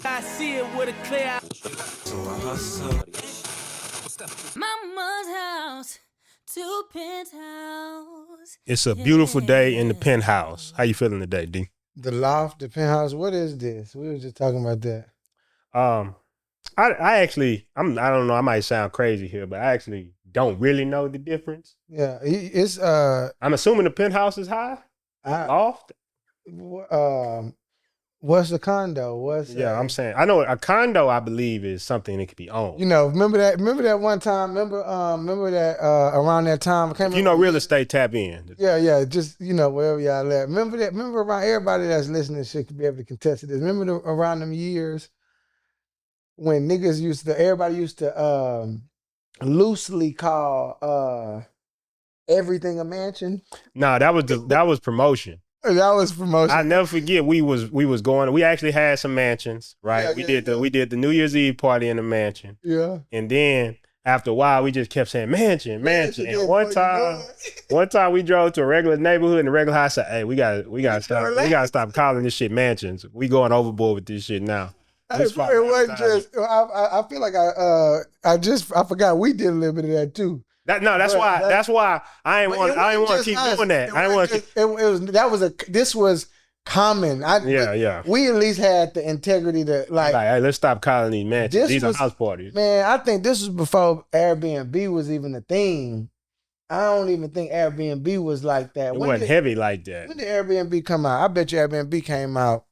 I see it with a clear eye. So I hustle. Mama's house to Penthouse. It's a beautiful day in the Penthouse. How you feeling today, D? The loft, the penthouse. What is this? We were just talking about that. I don't know, I might sound crazy here, but I actually don't really know the difference. Yeah, it's I'm assuming the penthouse is high? Loft? What's a condo? I'm saying I know a condo, I believe, is something that could be owned. You know, remember that one time, remember that around that time real estate tap in. Yeah, just wherever y'all at. Remember around everybody that's listening should be able to contest to this. Remember around them years when everybody used to loosely call everything a mansion? No, that was promotion. That was promotion. I never forget we was going. We actually had some mansions, right? We did the New Year's Eve party in the mansion. Yeah. And then after a while, we just kept saying mansion. And one time we drove to a regular neighborhood, and the regular house said, "Hey, we gotta stop calling this shit mansions. We going overboard with this shit now." It wasn't just. I feel like I forgot we did a little bit of that too. That's why I ain't want to keep doing that. This was common. We at least had the integrity to like hey, let's stop calling these mansions. These are house parties. Man, I think this was before Airbnb was even a thing. I don't even think Airbnb was like that. It wasn't heavy like that. When did Airbnb come out? I bet you Airbnb came out.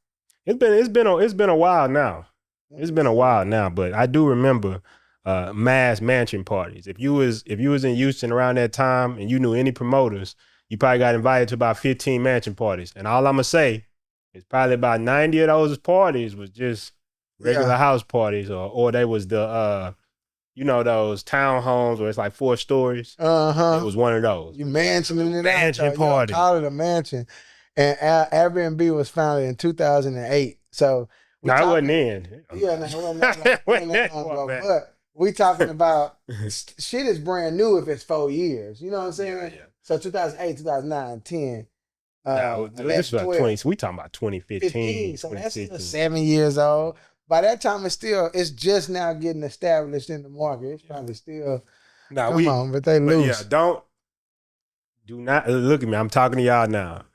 It's been a while now. It's been a while now, but I do remember mass mansion parties. If you was in Houston around that time and you knew any promoters, you probably got invited to about 15 mansion parties. And all I'm gonna say is probably about 90 of those parties was just regular house parties, or they was the those townhomes where it's like 4 stories. It was one of those. You mansioning it mansion out. party. Call it a mansion. And Airbnb was founded in 2008. So it wasn't in. Yeah, no, it wasn't that long ago. But we talking about shit is brand new if it's 4 years. You know what I'm saying? Yeah. So 2008, 2009, 10. This is about 20. So we talking about 2015. So that's still 7 yees old. By that time, it's just now getting established in the market. It's probably still. But they lose. Yeah, do not look at me. I'm talking to y'all now.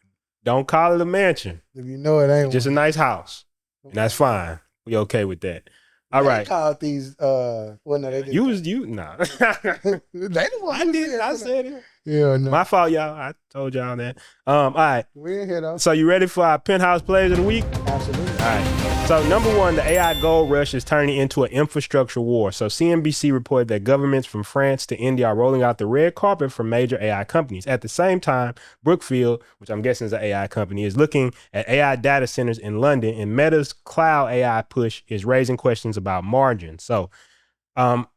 Don't call it a mansion. If you know it ain't just a nice house. And that's fine. We okay with that. All they right. Called these. They didn't. Nah. They didn't want. I did. I said it. Yeah, no. My fault, y'all. I told y'all that. All right. We in here though. So you ready for our Penthouse Plays of the week? Absolutely. All right. So number 1, the AI gold rush is turning into an infrastructure war. So CNBC reported that governments from France to India are rolling out the red carpet for major AI companies. At the same time, Brookfield, which I'm guessing is an AI company, is looking at AI data centers in London, and Meta's cloud AI push is raising questions about margins. So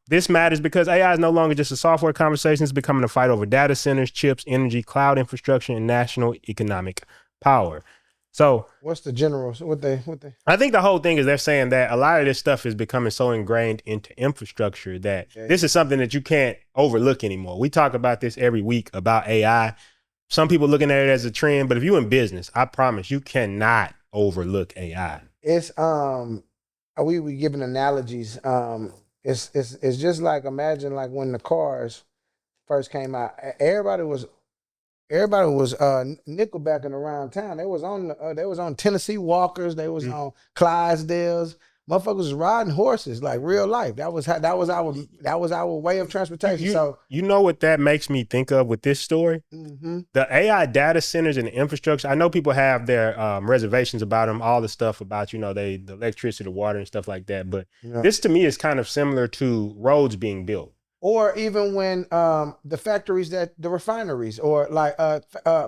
this matters because AI is no longer just a software conversation. It's becoming a fight over data centers, chips, energy, cloud infrastructure, and national economic power. So what's the general? What they? I think the whole thing is they're saying that a lot of this stuff is becoming so ingrained into infrastructure that this is something that you can't overlook anymore. We talk about this every week about AI. Some people looking at it as a trend, but if you're in business, I promise you cannot overlook AI. It's we giving analogies. It's just like, imagine like when the cars first came out, everybody was nickelbacking around town. They was on Tennessee Walkers, they was on Clydesdales. Motherfuckers was riding horses like real life. That was our way of transportation. So you know what that makes me think of with this story? Mm-hmm. The AI data centers and the infrastructure. I know people have their reservations about them, all the stuff about the electricity, the water, and stuff like that. But this to me is kind of similar to roads being built, or even when the factories, the refineries, or like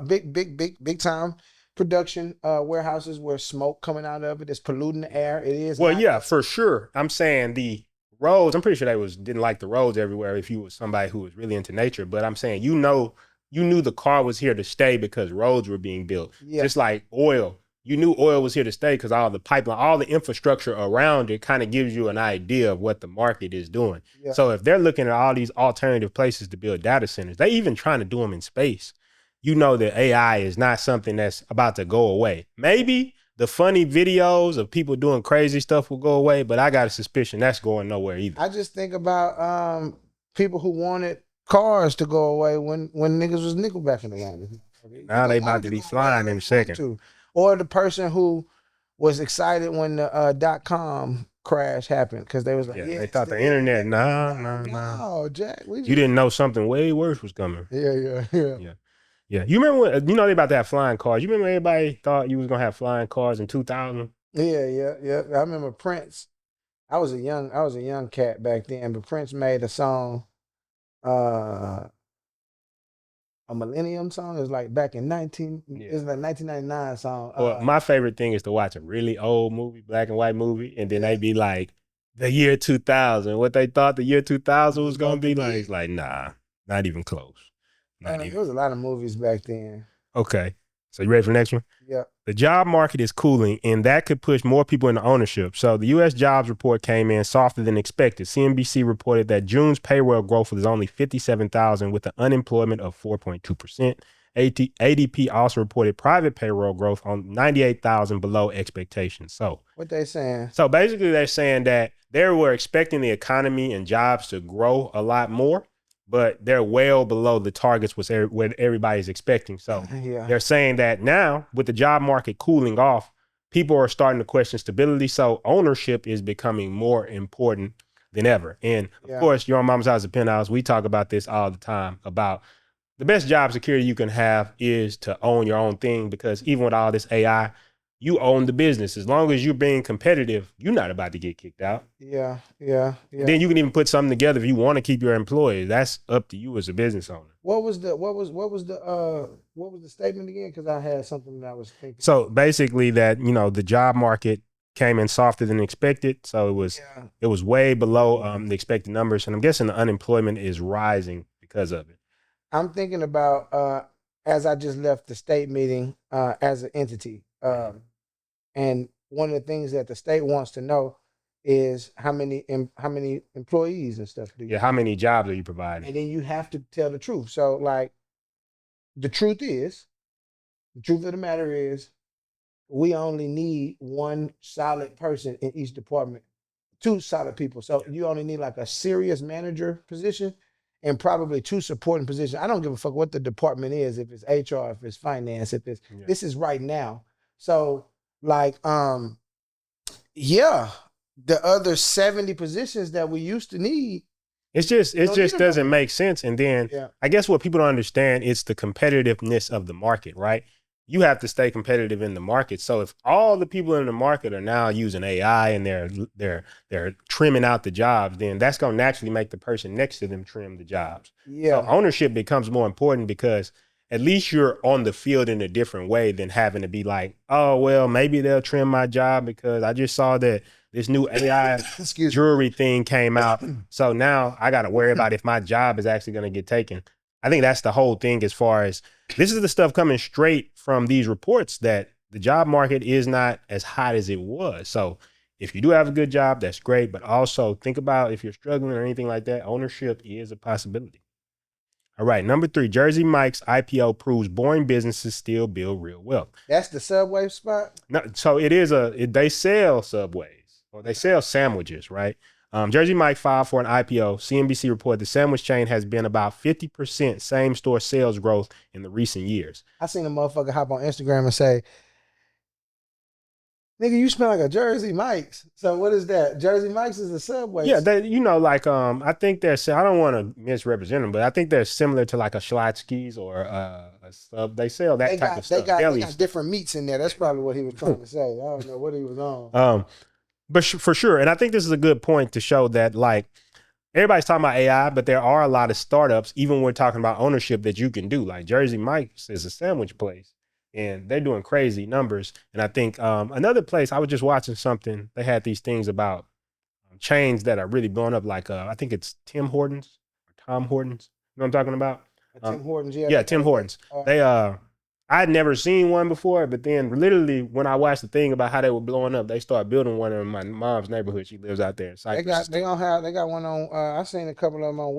big time production warehouses where smoke coming out of it is polluting the air. It is. Well, yeah, for sure. I'm saying the roads. I'm pretty sure they didn't like the roads everywhere. If you was somebody who was really into nature, but I'm saying you knew the car was here to stay because roads were being built. Yeah. Just like oil. You knew oil was here to stay because all the pipeline, all the infrastructure around it kind of gives you an idea of what the market is doing. Yeah. So if they're looking at all these alternative places to build data centers, they even trying to do them in space. You know that AI is not something that's about to go away. Maybe the funny videos of people doing crazy stuff will go away, but I got a suspicion that's going nowhere either. I just think about people who wanted cars to go away when niggas was nickelback in the line. Now they about to be flying in a second. Or the person who was excited when the .com crash happened because they was like, they thought the internet. Nah. No, Jack, You didn't know something way worse was coming. Yeah. Yeah. You remember when, they about to have flying cars. You remember everybody thought you was gonna have flying cars in 2000? Yeah. I remember Prince. I was a young cat back then, but Prince made a song, a Millennium song. It was like back in It was like 1999 song. Well, my favorite thing is to watch a really old movie, black and white movie, and then they be like, the year 2000. What they thought the year 2000 was gonna be like, it's like, nah, not even close. There was a lot of movies back then. Okay. So you ready for the next one? Yeah. The job market is cooling, and that could push more people into ownership. So the U.S. jobs report came in softer than expected. CNBC reported that June's payroll growth was only 57,000 with an unemployment of 4.2%. ADP also reported private payroll growth on 98,000 below expectations. So what they saying? So basically they're saying that they were expecting the economy and jobs to grow a lot more, but they're well below the targets what everybody's expecting. So they're saying that now with the job market cooling off, people are starting to question stability. So ownership is becoming more important than ever. And of course, you're on Mama's House of Penthouse. We talk about this all the time about the best job security you can have is to own your own thing, because even with all this AI, you own the business. As long as you're being competitive, you're not about to get kicked out. Yeah. Then you can even put something together if you want to keep your employees. That's up to you as a business owner. What was the statement again? Because I had something that I was thinking. So basically that, the job market came in softer than expected. So it was way below the expected numbers. And I'm guessing the unemployment is rising because of it. I'm thinking about as I just left the state meeting as an entity. And one of the things that the state wants to know is how many employees and stuff do you have? How many jobs are you providing? And then you have to tell the truth. So like the truth of the matter is we only need one solid person in each department, 2 solid people. So you only need like a serious manager position and probably 2 supporting positions. I don't give a fuck what the department is, if it's HR, if it's finance, if it's this is right now. So like the other 70 positions that we used to need, it just doesn't make sense. And then I guess what people don't understand is the competitiveness of the market, right? You have to stay competitive in the market. So if all the people in the market are now using AI and they're trimming out the jobs, then that's going to naturally make the person next to them trim the jobs. So ownership becomes more important because at least you're on the field in a different way than having to be like, oh, well, maybe they'll trim my job because I just saw that this new AI jewelry thing came out. So now I got to worry about if my job is actually going to get taken. I think that's the whole thing as far as this is the stuff coming straight from these reports that the job market is not as hot as it was. So if you do have a good job, that's great. But also think about if you're struggling or anything like that, ownership is a possibility. All right, number 3, Jersey Mike's IPO proves boring businesses still build real wealth. That's the Subway spot? No, so they sell Subways, or they sell sandwiches, right? Jersey Mike filed for an IPO. CNBC reported the sandwich chain has been about 50% same-store sales growth in the recent years. I seen a motherfucker hop on Instagram and say, nigga, you smell like a Jersey Mike's. So what is that? Jersey Mike's is a Subway. Yeah, I think they're, I don't want to misrepresent them, but I think they're similar to like a Schlotzsky's or a Sub. They sell that type of stuff. They got different meats in there. That's probably what he was trying to say. I don't know what he was on. But for sure, and I think this is a good point to show that like everybody's talking about AI, but there are a lot of startups, even when we're talking about ownership, that you can do. Like Jersey Mike's is a sandwich place, and they're doing crazy numbers. And I think another place, I was just watching something, they had these things about chains that are really blowing up, like I think it's Tim Hortons or Tom Hortons. You know what I'm talking about? Tim Hortons, yeah. Yeah, Tim Hortons. I'd never seen one before, but then literally when I watched the thing about how they were blowing up, they started building one in my mom's neighborhood. She lives out there in Cypress. They got one on. I seen a couple of them on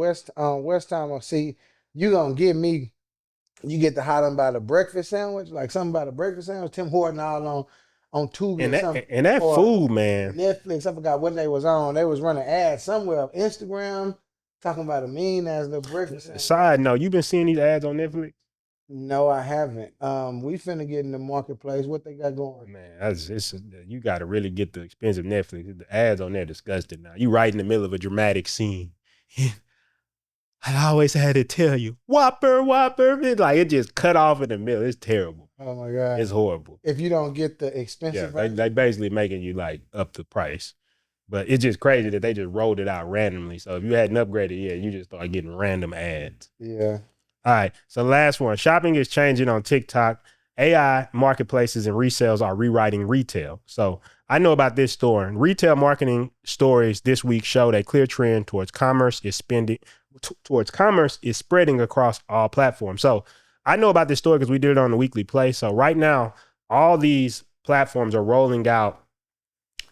West Time. See, you gonna give me. You get the hot about a breakfast sandwich, like something about a breakfast sandwich. Tim Horton all on Tubi And or something. that or food, man. Netflix, I forgot what they was on. They was running ads somewhere, Instagram, talking about a mean ass little breakfast. Side note, you been seeing these ads on Netflix? No, I haven't. We finna get in the marketplace. What they got going? Man, you got to really get the expensive Netflix. The ads on there disgusting now. You right in the middle of a dramatic scene. I always had to tell you, Whopper, Whopper. It just cut off in the middle. It's terrible. Oh my God. It's horrible. If you don't get the expensive Yeah, they basically making you up the price. But it's just crazy that they just rolled it out randomly. So if you hadn't upgraded yet, you just start getting random ads. Yeah. All right. So last one. Shopping is changing on TikTok. AI marketplaces and resales are rewriting retail. So I know about this store. Retail marketing stories this week showed a clear trend towards commerce is spreading across all platforms. So I know about this story because we did it on the Weekly Play. So right now, all these platforms are rolling out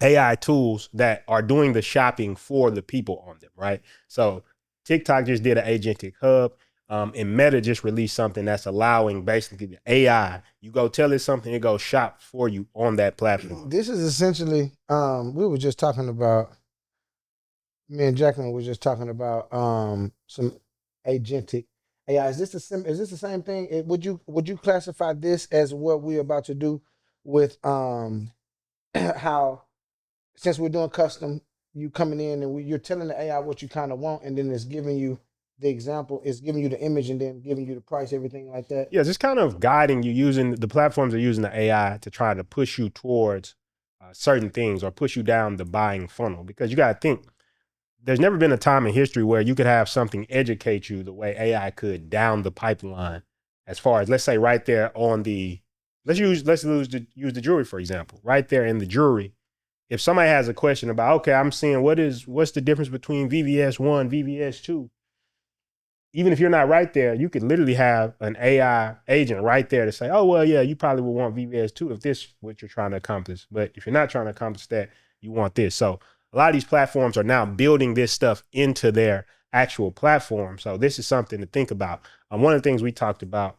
AI tools that are doing the shopping for the people on them, right? So TikTok just did an agentic hub. And Meta just released something that's allowing basically the AI, you go tell it something, it goes shop for you on that platform. This is essentially, we were just talking about, me and Jacqueline was just talking about some agentic AI. Is this the same thing? Would you classify this as what we're about to do with how, since we're doing custom, you coming in and you're telling the AI what you kind of want, and then it's giving you the example, it's giving you the image, and then giving you the price, everything like that? Yeah, just kind of guiding you, using the platforms are using the AI to try to push you towards certain things or push you down the buying funnel. Because you got to think, there's never been a time in history where you could have something educate you the way AI could down the pipeline. As far as, let's say, right there on the, use the jury, for example, right there in the jury. If somebody has a question about, okay, I'm seeing what's the difference between VVS1, VVS2, even if you're not right there, you could literally have an AI agent right there to say, oh, well, yeah, you probably will want VVS2 if this is what you're trying to accomplish. But if you're not trying to accomplish that, you want this. So a lot of these platforms are now building this stuff into their actual platform. So this is something to think about. One of the things we talked about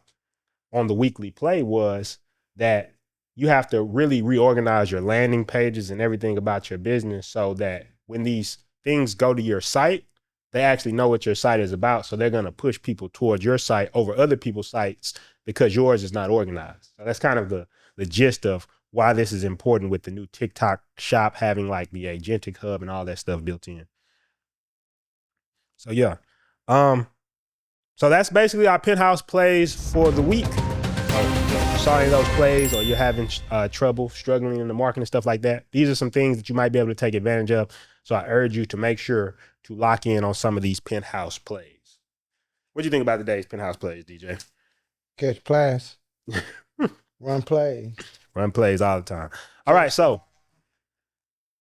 on the Weekly Play was that you have to really reorganize your landing pages and everything about your business so that when these things go to your site, they actually know what your site is about. So they're going to push people towards your site over other people's sites because yours is not organized. So that's kind of the gist of why this is important with the new TikTok shop having like the agentic hub and all that stuff built in. So yeah. So that's basically our Penthouse plays for the week. Sorry, those plays, or you're having trouble struggling in the market and stuff like that. These are some things that you might be able to take advantage of. So I urge you to make sure to lock in on some of these Penthouse plays. What do you think about today's Penthouse plays, DJ? Catch plays. Run plays. Run plays all the time. All right, so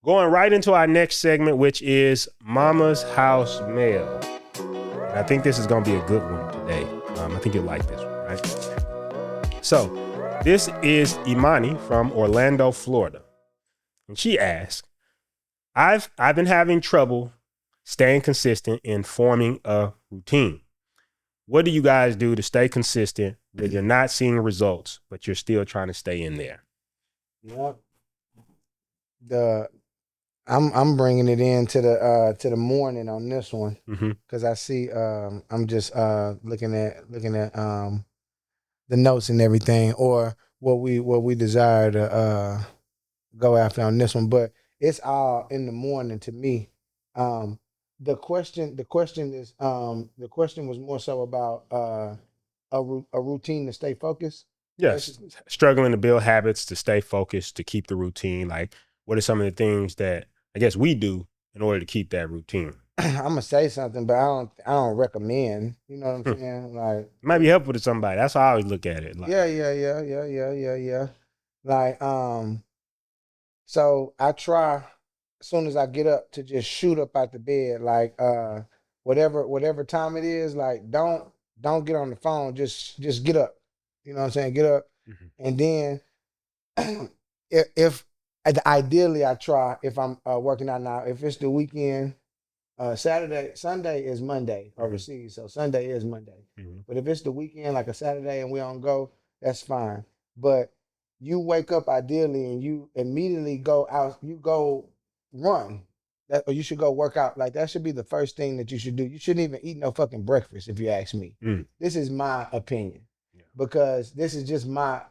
going right into our next segment, which is Mama's House Mail. And I think this is going to be a good one today. I think you'll like this one, right? So this is Imani from Orlando, Florida. And she asked, I've been having trouble staying consistent in forming a routine. What do you guys do to stay consistent when you're not seeing results, but you're still trying to stay in there? Yep. I'm bringing it into the morning on this one because I see I'm just looking at the notes and everything, or what we desire to go after on this one, but it's all in the morning to me. The question was more so about a routine to stay focused. Yes, struggling to build habits to stay focused, to keep the routine. Like, what are some of the things that I guess we do in order to keep that routine? I'm gonna say something, but I don't recommend. You know what I'm saying? Like, it might be helpful to somebody. That's how I always look at it. Like, yeah. Like, so I try as soon as I get up to just shoot up out the bed. Like, whatever time it is. Like, don't get on the phone. Just get up. You know what I'm saying? Get up, and then if ideally I try, if I'm working out now, if it's the weekend. Sunday is Monday overseas, so Sunday is Monday. But if it's the weekend, like a Saturday, and we on go, that's fine. But you wake up ideally and you immediately go out, you go run. Or you should go work out. Like that should be the first thing that you should do. You shouldn't even eat no fucking breakfast if you ask me. This is my opinion. Yeah. Because this is just my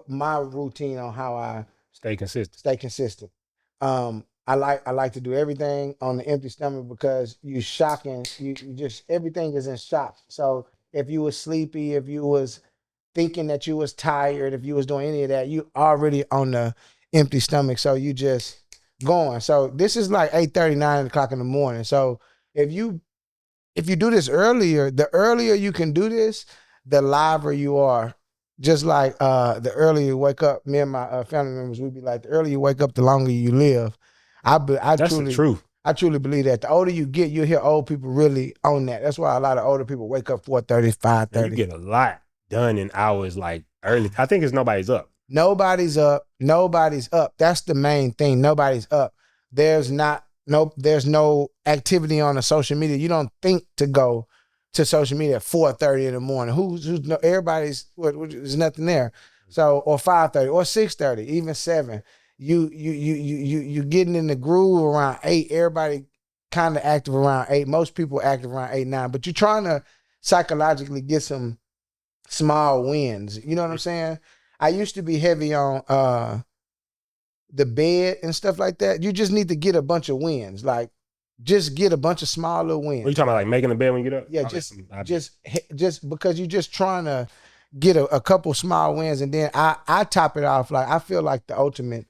routine on how I stay consistent. I like to do everything on the empty stomach because you shocking. You just everything is in shock. So if you was sleepy, if you was thinking that you was tired, if you was doing any of that, you already on the empty stomach. So you just going. So this is like 8:30, 9 o'clock in the morning. So if you do this earlier, the earlier you can do this, the liver you are. Just like the earlier you wake up, me and my family members, we'd be like, the earlier you wake up, the longer you live. That's the truth. I truly believe that. The older you get, you'll hear old people really on that. That's why a lot of older people wake up 4:30, 5:30. You get a lot done in hours like early. I think it's nobody's up. Nobody's up. That's the main thing. Nobody's up. There's no activity on the social media. You don't think to go to social media at 4:30 in the morning. Everybody's there's nothing there. So or 5:30 or 6:30, even 7. You getting in the groove around 8. Everybody kind of active around 8. Most people active around 8, 9. But you're trying to psychologically get some small wins. You know what I'm saying? I used to be heavy on the bed and stuff like that. You just need to get a bunch of wins. Like just get a bunch of small little wins. What are you talking about, like making the bed when you get up? Yeah, just because you're just trying to get a couple small wins, and then I top it off. Like I feel like the ultimate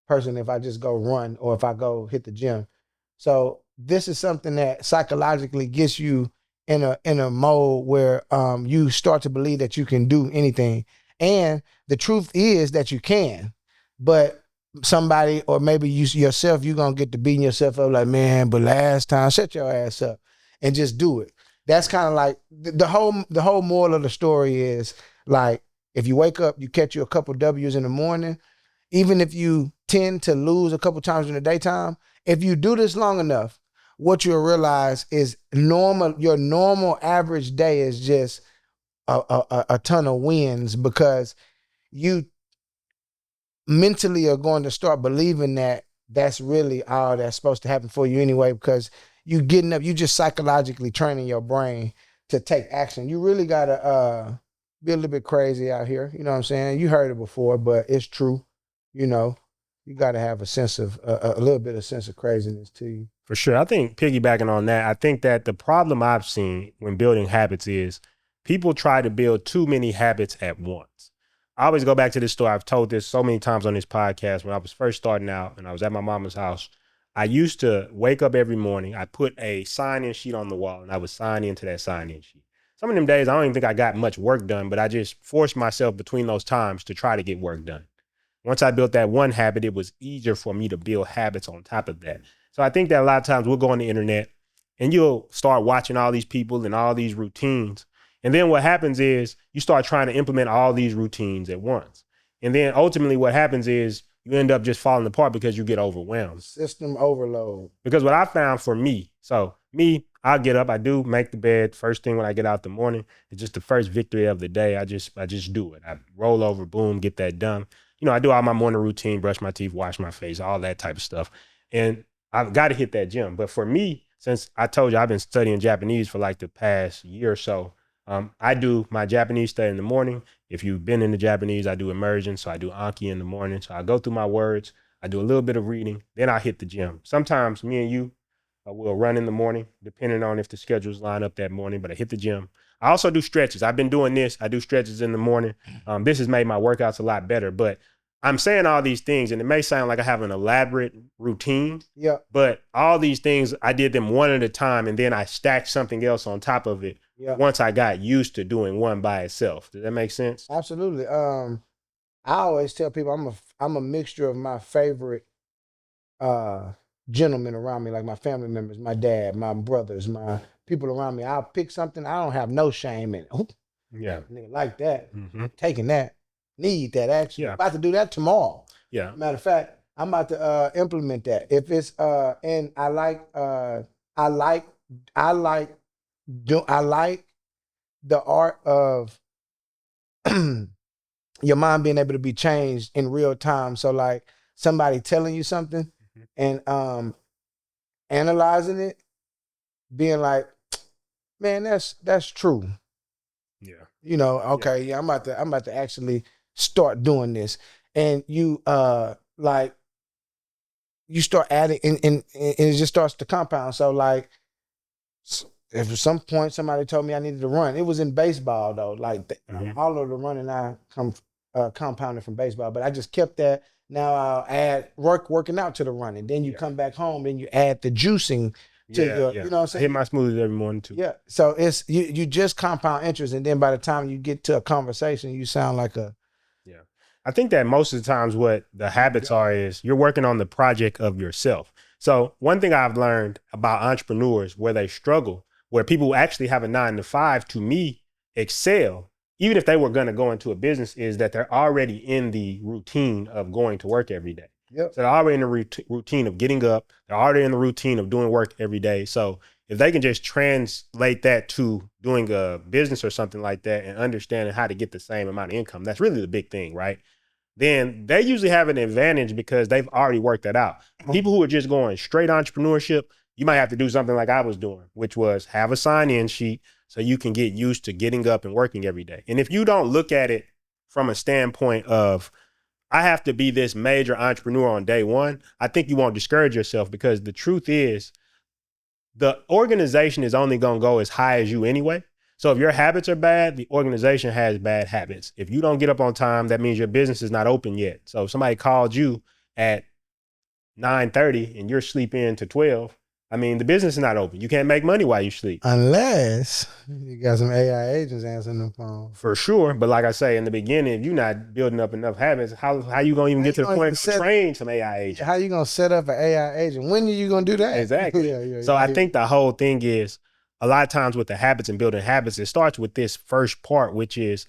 person if I just go run or if I go hit the gym. So this is something that psychologically gets you in a mode where you start to believe that you can do anything. And the truth is that you can, but somebody or maybe you yourself, you're gonna get to beating yourself up like, man, but last time, shut your ass up and just do it. That's kind of like the whole moral of the story is like, if you wake up, you catch you a couple W's in the morning, even if you tend to lose a couple times in the daytime, if you do this long enough, what you'll realize is your normal average day is just a ton of wins, because you mentally are going to start believing that that's really all that's supposed to happen for you anyway, because you getting up, you just psychologically training your brain to take action. You really got to be a little bit crazy out here. You know what I'm saying? You heard it before, but it's true. You know, you got to have a little bit of sense of craziness to you. For sure. I think piggybacking on that, I think that the problem I've seen when building habits is people try to build too many habits at once. I always go back to this story. I've told this so many times on this podcast. When I was first starting out and I was at my mama's house, I used to wake up every morning. I put a sign-in sheet on the wall and I would sign into that sign-in sheet. Some of them days, I don't even think I got much work done, but I just forced myself between those times to try to get work done. Once I built that one habit, it was easier for me to build habits on top of that. So I think that a lot of times we'll go on the internet and you'll start watching all these people and all these routines. And then what happens is you start trying to implement all these routines at once. And then ultimately what happens is you end up just falling apart because you get overwhelmed. System overload. Because what I found for me, I'll get up, I do make the bed first thing when I get out the morning. It's just the first victory of the day. I just do it. I roll over, boom, get that done. You know, I do all my morning routine, brush my teeth, wash my face, all that type of stuff. And I've got to hit that gym. But for me, since I told you I've been studying Japanese for like the past year or so, I do my Japanese study in the morning. If you've been in the Japanese, I do immersion. So I do Anki in the morning. So I go through my words. I do a little bit of reading. Then I hit the gym. Sometimes me and you will run in the morning, depending on if the schedules line up that morning. But I hit the gym. I also do stretches. I've been doing this. I do stretches in the morning. This has made my workouts a lot better. But I'm saying all these things, and it may sound like I have an elaborate routine. Yeah. But all these things, I did them one at a time, and then I stacked something else on top of it. Yeah. Once I got used to doing one by itself. Does that make sense? Absolutely. I always tell people I'm a mixture of my favorite gentlemen around me, like my family members, my dad, my brothers, my people around me. I'll pick something. I don't have no shame in it. Ooh, yeah. Nigga like that. Taking that. Need that action. Yeah. I'm about to do that tomorrow. Yeah. Matter of fact, I'm about to implement that. If it's and I like the art of your mind being able to be changed in real time. So like somebody telling you something and analyzing it, being like, man, that's true. Yeah. You know, okay, yeah, I'm about to actually start doing this. And you like you start adding and it just starts to compound. So like if at some point somebody told me I needed to run, it was in baseball though. Like all of the running I compounded from baseball, but I just kept that. Now I'll add working out to the running. Then you come back home, then you add the juicing to your, you know what I'm I saying? hit my smoothies every morning too. Yeah. So it's you just compound interest, and then by the time you get to a conversation, you sound like a I think that most of the times what the habits are is you're working on the project of yourself. So one thing I've learned about entrepreneurs where they struggle, where people actually have a 9 to 5, to me, excel, even if they were going to go into a business, is that they're already in the routine of going to work every day. Yep. So they're already in the routine of getting up. They're already in the routine of doing work every day. So if they can just translate that to doing a business or something like that and understanding how to get the same amount of income, that's really the big thing, right? Then they usually have an advantage because they've already worked that out. People who are just going straight entrepreneurship, you might have to do something like I was doing, which was have a sign-in sheet so you can get used to getting up and working every day. And if you don't look at it from a standpoint of, I have to be this major entrepreneur on day one, I think you won't discourage yourself, because the truth is the organization is only going to go as high as you anyway. So if your habits are bad, the organization has bad habits. If you don't get up on time, that means your business is not open yet. So if somebody called you at 9:30 and you're sleeping to 12, I mean, the business is not open. You can't make money while you sleep. Unless you got some AI agents answering the phone. For sure. But like I say, in the beginning, if you're not building up enough habits, how you going to even get to the point to train some AI agents? How you going to set up an AI agent? When are you going to do that? Exactly. So I think the whole thing is, a lot of times with the habits and building habits, it starts with this first part, which is,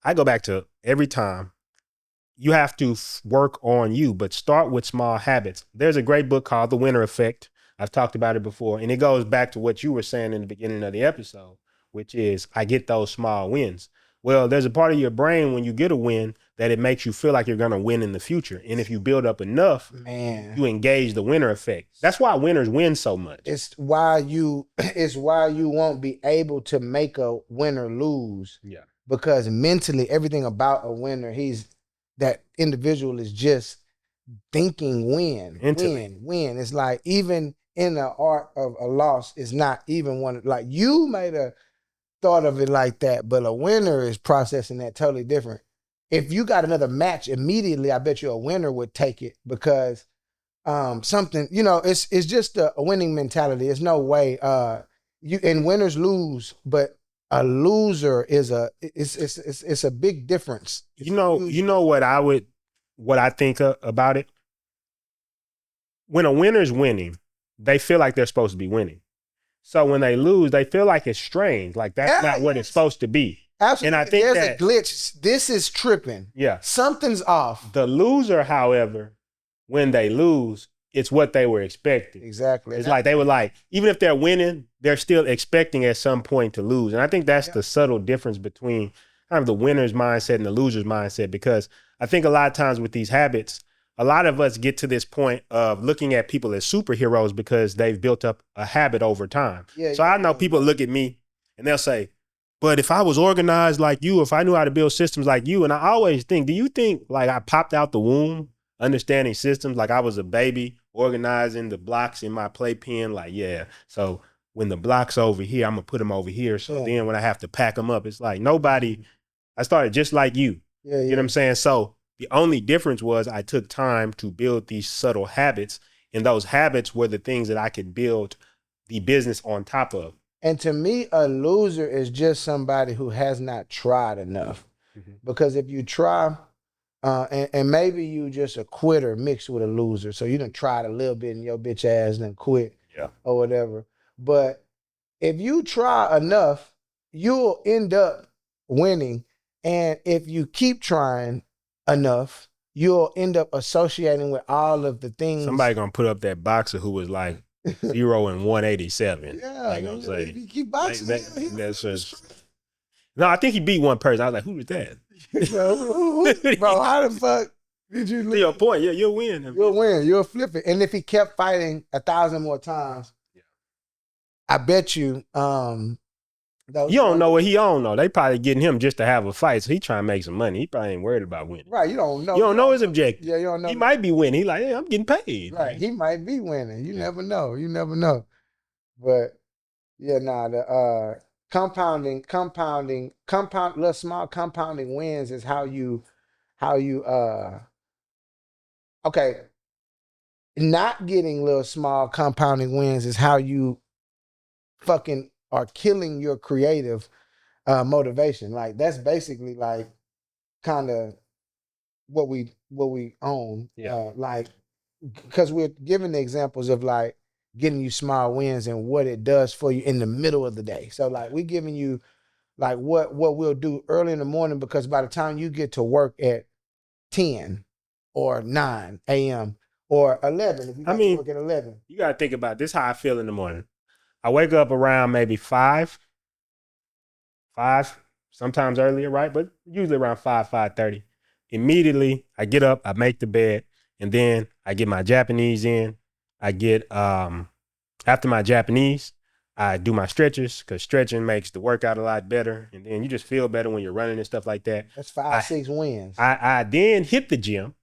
I go back to every time, you have to work on you, but start with small habits. There's a great book called The Winner Effect. I've talked about it before, and it goes back to what you were saying in the beginning of the episode, which is, I get those small wins. Well, there's a part of your brain when you get a win that it makes you feel like you're going to win in the future. And if you build up enough, you engage the winner effect. That's why winners win so much. It's why you won't be able to make a winner lose. Yeah. Because mentally, everything about a winner, that individual is just thinking win. It's like, even in the art of a loss, is not even one, like you might have thought of it like that, but a winner is processing that totally different. If you got another match immediately, I bet you a winner would take it, because something, it's just a winning mentality. There's no way and winners lose, but a loser is it's a big difference. You know what I think about it? When a winner's winning, they feel like they're supposed to be winning. So when they lose, they feel like it's strange. Like that's not what it's supposed to be. Absolutely. And I think there's a glitch. This is tripping. Yeah. Something's off. The loser, however, when they lose, it's what they were expecting. Exactly. It's like they were like, even if they're winning, they're still expecting at some point to lose. And I think that's the subtle difference between kind of the winner's mindset and the loser's mindset, because I think a lot of times with these habits, a lot of us get to this point of looking at people as superheroes because they've built up a habit over time. So I know people look at me and they'll say, but if I was organized like you, if I knew how to build systems like you, and I always think, do you think like I popped out the womb understanding systems, like I was a baby organizing the blocks in my playpen? Like, yeah, so when the block's over here, I'm gonna put them over here. So then when I have to pack them up, it's like I started just like you. You know what I'm saying? So the only difference was I took time to build these subtle habits, and those habits were the things that I could build the business on top of. And to me, a loser is just somebody who has not tried enough. Because if you try, and maybe you just a quitter mixed with a loser, so you done tried a little bit and your bitch ass done quit or whatever. But if you try enough, you'll end up winning. And if you keep trying enough, you'll end up associating with all of the things. Somebody gonna put up that boxer who was like 0 and 187. Yeah, like gonna say, if you keep boxing, that's just. No, I think he beat one person. I was like, who was that? Bro, how the fuck did you To lose? your point, yeah, you'll win. You'll win. You'll flip it. And if he kept fighting 1,000 more times, I bet you. You don't know what he don't know. They probably getting him just to have a fight, so he trying to make some money. He probably ain't worried about winning. Right, you don't know. You don't know his objective. Yeah, you don't know. He might be winning. He like, hey, I'm getting paid. Right, he might be winning. You never know. You never know. But yeah, the compounding, little small compounding wins is how you okay. Not getting little small compounding wins is how you fucking are killing your creative motivation. Like that's basically like kind of what we own. Yeah. Like because we're giving the examples of like getting you small wins and what it does for you in the middle of the day. So like we're giving you like what we'll do early in the morning, because by the time you get to work at 10 or 9 a.m. or 11, if you got to work at 11. You got to think about this, how I feel in the morning. I wake up around maybe 5, sometimes earlier, right? But usually around 5:30. Immediately, I get up, I make the bed, and then I get my Japanese in. I get, after my Japanese, I do my stretches, because stretching makes the workout a lot better. And then you just feel better when you're running and stuff like that. That's 5, 6 wins. I then hit the gym.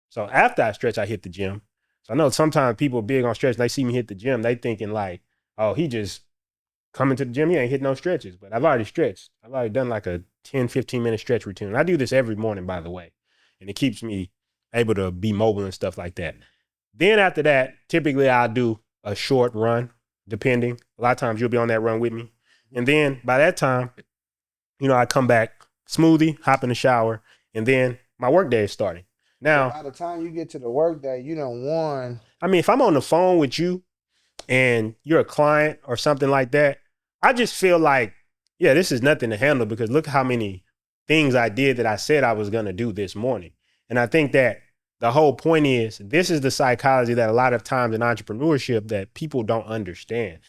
So after I stretch, I hit the gym. So I know sometimes people are big on stretch. They see me hit the gym, they thinking like, oh, he just coming to the gym, he ain't hit no stretches. But I've already stretched. I've already done like a 10, 15-minute stretch routine. And I do this every morning, by the way. And it keeps me able to be mobile and stuff like that. Then after that, typically I'll do a short run, depending. A lot of times you'll be on that run with me. And then by that time, I come back, smoothie, hop in the shower, and then my work day is starting. Now, by the time you get to the work day, you done won. I mean, if I'm on the phone with you and you're a client or something like that, I just feel like, yeah, this is nothing to handle, because look how many things I did that I said I was going to do this morning. And I think that the whole point is, this is the psychology that a lot of times in entrepreneurship that people don't understand.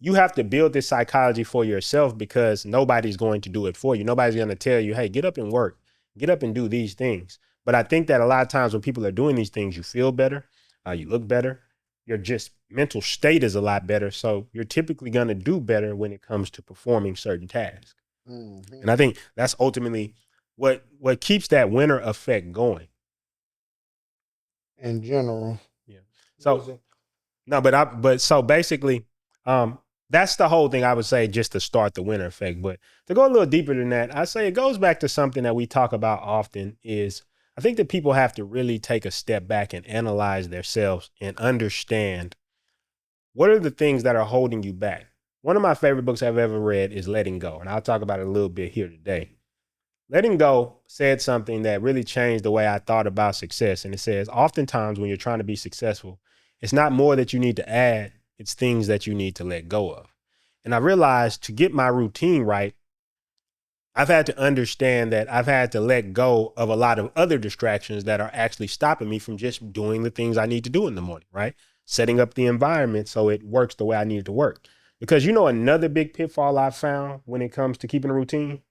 You have to build this psychology for yourself, because nobody's going to do it for you. Nobody's going to tell you, hey, get up and work, get up and do these things. But I think that a lot of times when people are doing these things, you feel better, you look better, your just mental state is a lot better. So you're typically going to do better when it comes to performing certain tasks. Mm-hmm. And I think that's ultimately what keeps that winner effect going. In general. Yeah. So no, but so basically, that's the whole thing I would say, just to start the winner effect. But to go a little deeper than that, I say it goes back to something that we talk about often is, I think that people have to really take a step back and analyze themselves and understand what are the things that are holding you back. One of my favorite books I've ever read is Letting Go, and I'll talk about it a little bit here today. Letting Go said something that really changed the way I thought about success. And it says, oftentimes when you're trying to be successful, it's not more that you need to add, it's things that you need to let go of. And I realized to get my routine right, I've had to understand that I've had to let go of a lot of other distractions that are actually stopping me from just doing the things I need to do in the morning, right? Setting up the environment so it works the way I need it to work. Because another big pitfall I've found when it comes to keeping a routine,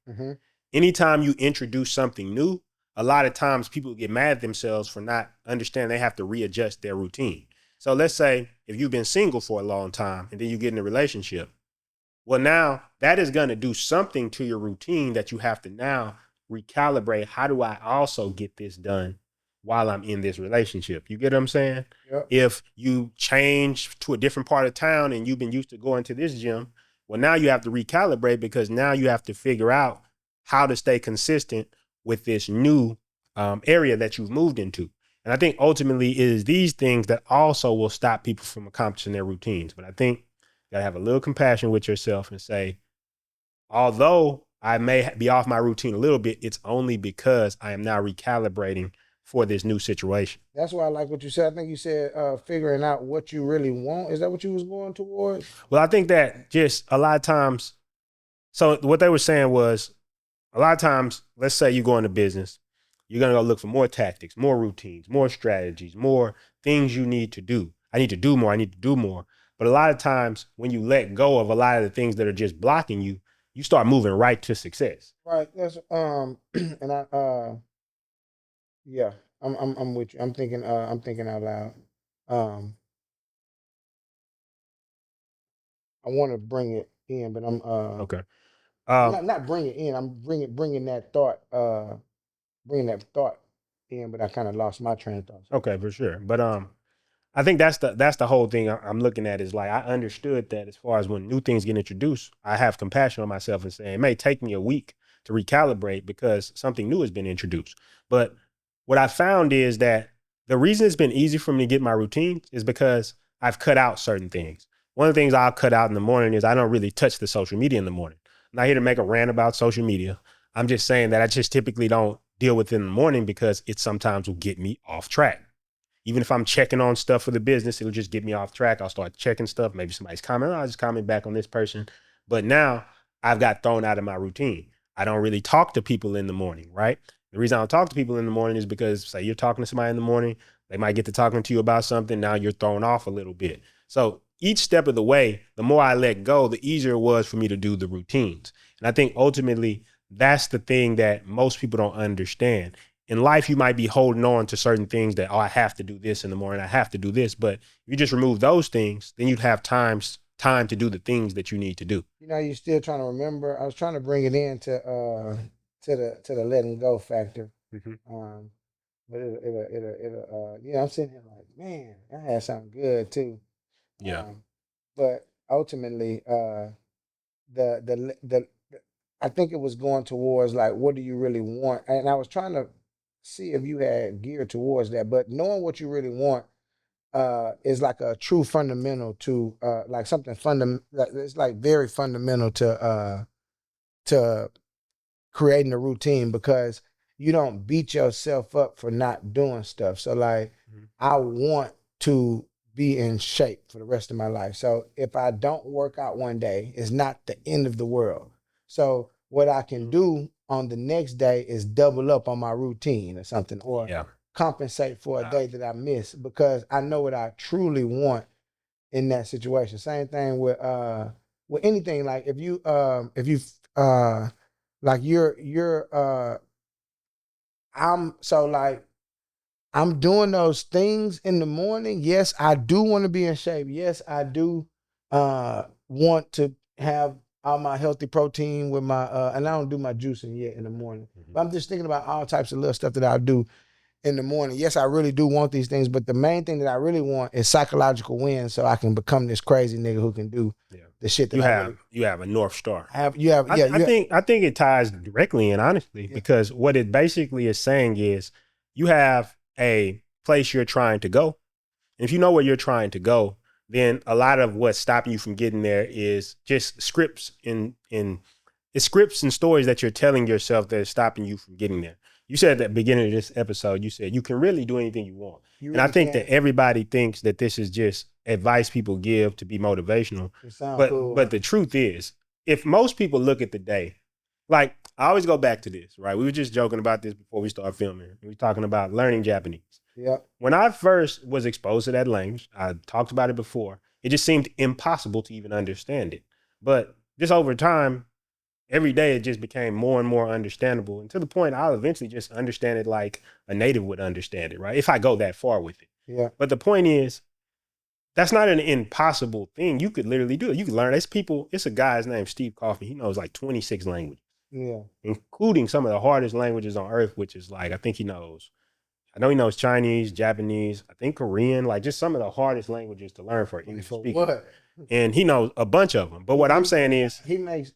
anytime you introduce something new, a lot of times people get mad at themselves for not understanding they have to readjust their routine. So let's say if you've been single for a long time and then you get in a relationship, well, now that is going to do something to your routine that you have to now recalibrate. How do I also get this done while I'm in this relationship? You get what I'm saying? Yep. If you change to a different part of town and you've been used to going to this gym, well, now you have to recalibrate, because now you have to figure out how to stay consistent with this new area that you've moved into. And I think ultimately it is these things that also will stop people from accomplishing their routines. But I think you gotta have a little compassion with yourself and say, although I may be off my routine a little bit, it's only because I am now recalibrating for this new situation. That's why I like what you said. I think you said figuring out what you really want. Is that what you was going towards? Well, I think that just a lot of times, so what they were saying was, a lot of times, let's say you go into business, you're going to go look for more tactics, more routines, more strategies, more things you need to do. I need to do more. But a lot of times when you let go of a lot of the things that are just blocking you, you start moving right to success. Right. That's and yeah, I'm with you. I'm thinking out loud. I want to bring it in, but I'm Okay. not bring it in. I'm bringing that thought in, but I kind of lost my train of thought. Okay, for sure. But I think that's the whole thing I'm looking at is like I understood that as far as when new things get introduced, I have compassion on myself and say it may take me a week to recalibrate because something new has been introduced. But what I found is that the reason it's been easy for me to get my routine is because I've cut out certain things. One of the things I'll cut out in the morning is I don't really touch the social media in the morning. I'm not here to make a rant about social media. I'm just saying that I just typically don't deal with it in the morning because it sometimes will get me off track. Even if I'm checking on stuff for the business, it'll just get me off track. I'll start checking stuff. Maybe somebody's commenting. I'll just comment back on this person. But now I've got thrown out of my routine. I don't really talk to people in the morning, right? The reason I don't talk to people in the morning is because, say, you're talking to somebody in the morning, they might get to talking to you about something. Now you're thrown off a little bit. So each step of the way, the more I let go, the easier it was for me to do the routines. And I think ultimately that's the thing that most people don't understand. In life, you might be holding on to certain things that, oh, I have to do this in the morning. I have to do this. But if you just remove those things, then you'd have time to do the things that you need to do. You know, you're still trying to remember. I was trying to bring it in to the letting go factor. But yeah, I'm sitting here like, man, I had something good too. Yeah. But ultimately, the I think it was going towards like, what do you really want? And I was trying to see if you had geared towards that. But knowing what you really want is like a true fundamental to like something it's like very fundamental to creating a routine because you don't beat yourself up for not doing stuff. So like I want to be in shape for the rest of my life. So if I don't work out one day, it's not the end of the world. So what I can do on the next day is double up on my routine or something, or compensate for a day that I miss because I know what I truly want in that situation. Same thing with anything. Like if you like I'm so like I'm doing those things in the morning. Yes, I do want to be in shape. Yes, I do want to have all my healthy protein with my and I don't do my juicing yet in the morning. But I'm just thinking about all types of little stuff that I do in the morning. Yes, I really do want these things, but the main thing that I really want is psychological wins so I can become this crazy nigga who can do the shit that you have a North Star. I think it ties directly in, honestly, because what it basically is saying is you have a place you're trying to go. And if you know where you're trying to go, then a lot of what's stopping you from getting there is just scripts it's scripts and stories that you're telling yourself that is stopping you from getting there. You said at the beginning of this episode, you said you can really do anything you want. And I think that everybody thinks that this is just advice people give to be motivational. But the truth is, if most people look at the day, like I always go back to this, right? We were just joking about this before we started filming. We were talking about learning Japanese. Yeah. When I first was exposed to that language, I talked about it before, it just seemed impossible to even understand it. But just over time, every day it just became more and more understandable, and to the point I'll eventually just understand it like a native would understand it, right? If I go that far with it. Yeah. But the point is, that's not an impossible thing. You could literally do it. You could learn. It's a guy's named Steve Kaufman. He knows like 26 languages. Yeah. Including some of the hardest languages on earth, which is like, I know he knows Chinese, Japanese, I think Korean, like just some of the hardest languages to learn for English speakers. What? And he knows a bunch of them. But what I'm saying is he makes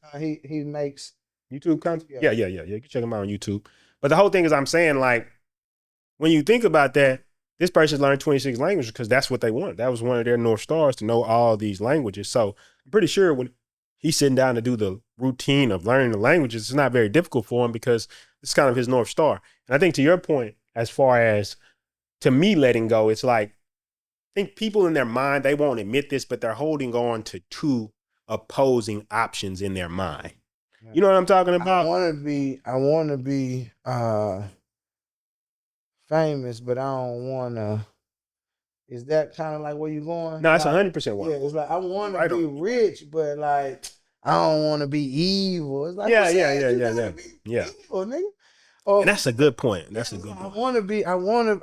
YouTube content. Yeah. You can check him out on YouTube. But the whole thing is I'm saying, like, when you think about that, this person's learned 26 languages because that's what they want. That was one of their North Stars, to know all these languages. So I'm pretty sure when he's sitting down to do the routine of learning the languages, it's not very difficult for him because it's kind of his North Star. And I think to your point, as far as to me letting go, it's like, I think people in their mind, they won't admit this, but they're holding on to two opposing options in their mind. You know what I'm talking about? I want to be famous, but I don't want to. Is that kind of like where you going? No, it's 100% Yeah, it's like I want to be rich, but like I don't want to be evil. It's like, Yeah, who yeah, said yeah, you yeah, gotta yeah. be Yeah. evil, nigga? Or And that's a good point. That's a good I point. want to be. I wanna.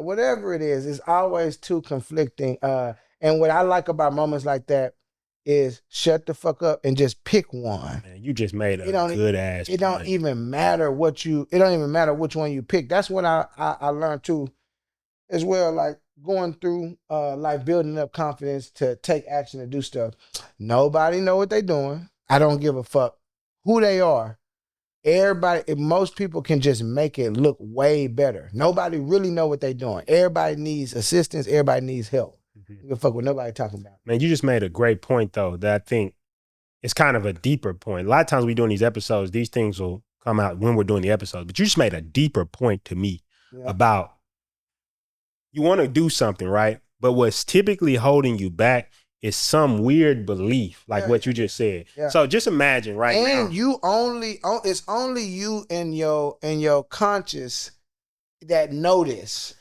Whatever it is, it's always too conflicting. And what I like about moments like that is shut the fuck up and just pick one. Man, you just made It a don't. good ass It don't point. even matter what you. It don't even matter which one you pick. That's what I learned too, as well. Like going through like building up confidence to take action and do stuff. Nobody know what they doing. I don't give a fuck who they are. Everybody, if most people can just make it look way better. Nobody really know what they doing. Everybody needs assistance. Everybody needs help. You can fuck with nobody talking about. Man, you just made a great point though, that I think it's kind of a deeper point. A lot of times we doing these episodes, these things will come out when we're doing the episodes, but you just made a deeper point to me Yeah. about you want to do something, right? But what's typically holding you back is some weird belief, like what you just said. Yeah. So just imagine right now. And you only, it's only you and your conscious that notice.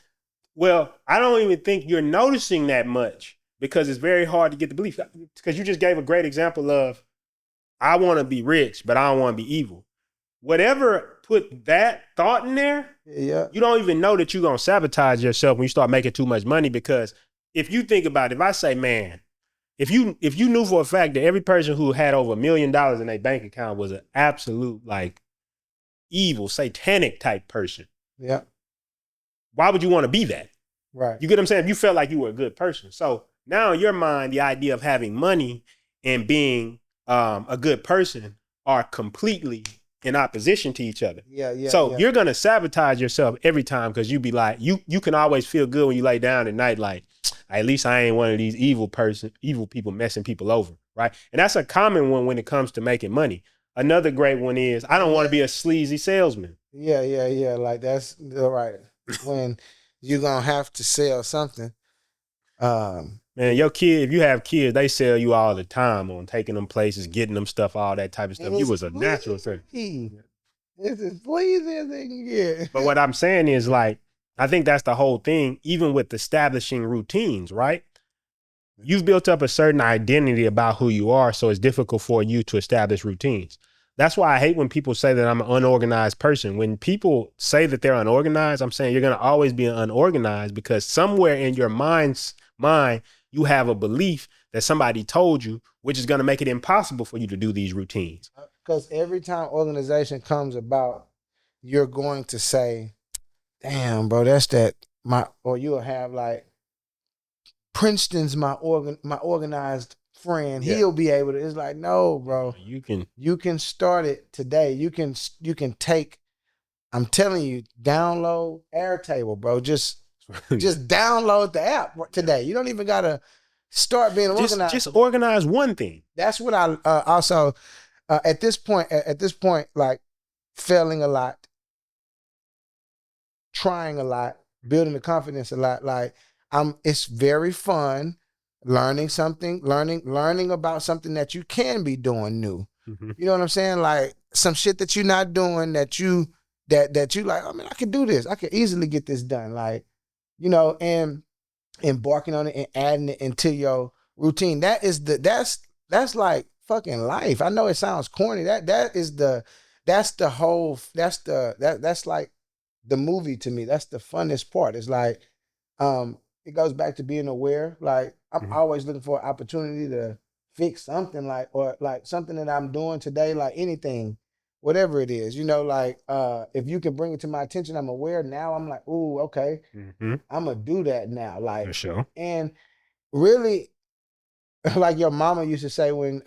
Well, I don't even think you're noticing that much because it's very hard to get the belief. Because you just gave a great example of, I want to be rich, but I don't want to be evil. Whatever put that thought in there, Yeah. you don't even know that you're going to sabotage yourself when you start making too much money. Because if you think about it, if I say, man, if you knew for a fact that every person who had over $1 million in their bank account was an absolute like evil, satanic type person, Yeah. why would you want to be that? Right. You get what I'm saying? If you felt like you were a good person. So now in your mind, the idea of having money and being a good person are completely in opposition to each other. Yeah. So you're going to sabotage yourself every time because you be like, you can always feel good when you lay down at night, like, at least I ain't one of these evil people messing people over, right? And that's a common one when it comes to making money. Another great one is, I don't want to be a sleazy salesman. Yeah. Like that's right. When you're gonna have to sell something. Man, your kid, if you have kids, they sell you all the time on taking them places, getting them stuff, all that type of stuff. You was a natural thing. It's as sleazy as they can get. But what I'm saying is, like, I think that's the whole thing, even with establishing routines, right? You've built up a certain identity about who you are, so it's difficult for you to establish routines. That's why I hate when people say that I'm an unorganized person. When people say that they're unorganized, I'm saying you're going to always be unorganized because somewhere in your mind, you have a belief that somebody told you, which is going to make it impossible for you to do these routines. Because every time organization comes about, you're going to say, damn, bro, that's that, or you'll have like, Princeton's my organized friend. Yeah. He'll be able to. It's like, no, bro. You can start it today. You can take. I'm telling you, download Airtable, bro. Just download the app today. You don't even gotta start being organized. Just organize one thing. That's what I also at this point, like failing a lot, trying a lot, building the confidence a lot. Like it's very fun learning about something that you can be doing new. Mm-hmm. You know what I'm saying? Like some shit that you're not doing that you like, I mean, I could do this. I could easily get this done. Like, you know, and embarking on it and adding it into your routine. That's like fucking life. I know it sounds corny. That's like the movie to me. That's the funnest part. It's like, it goes back to being aware. Like I'm always looking for an opportunity to fix something, like, or like something that I'm doing today, like anything, whatever it is, you know, like if you can bring it to my attention, I'm aware now. I'm like, ooh, okay, I'm gonna do that now. Like, for sure. And really, like your mama used to say when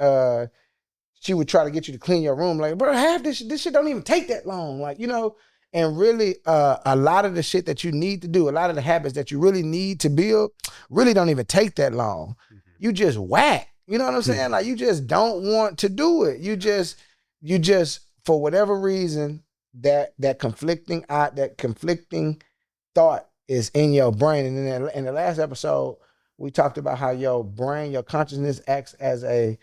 she would try to get you to clean your room, like, bro, half this shit don't even take that long, like, you know. And really, a lot of the shit that you need to do, a lot of the habits that you really need to build, really don't even take that long. You just whack. You know what I'm saying? Like, you just don't want to do it. You just for whatever reason, that conflicting thought is in your brain. And then in the last episode, we talked about how your brain, your consciousness acts as a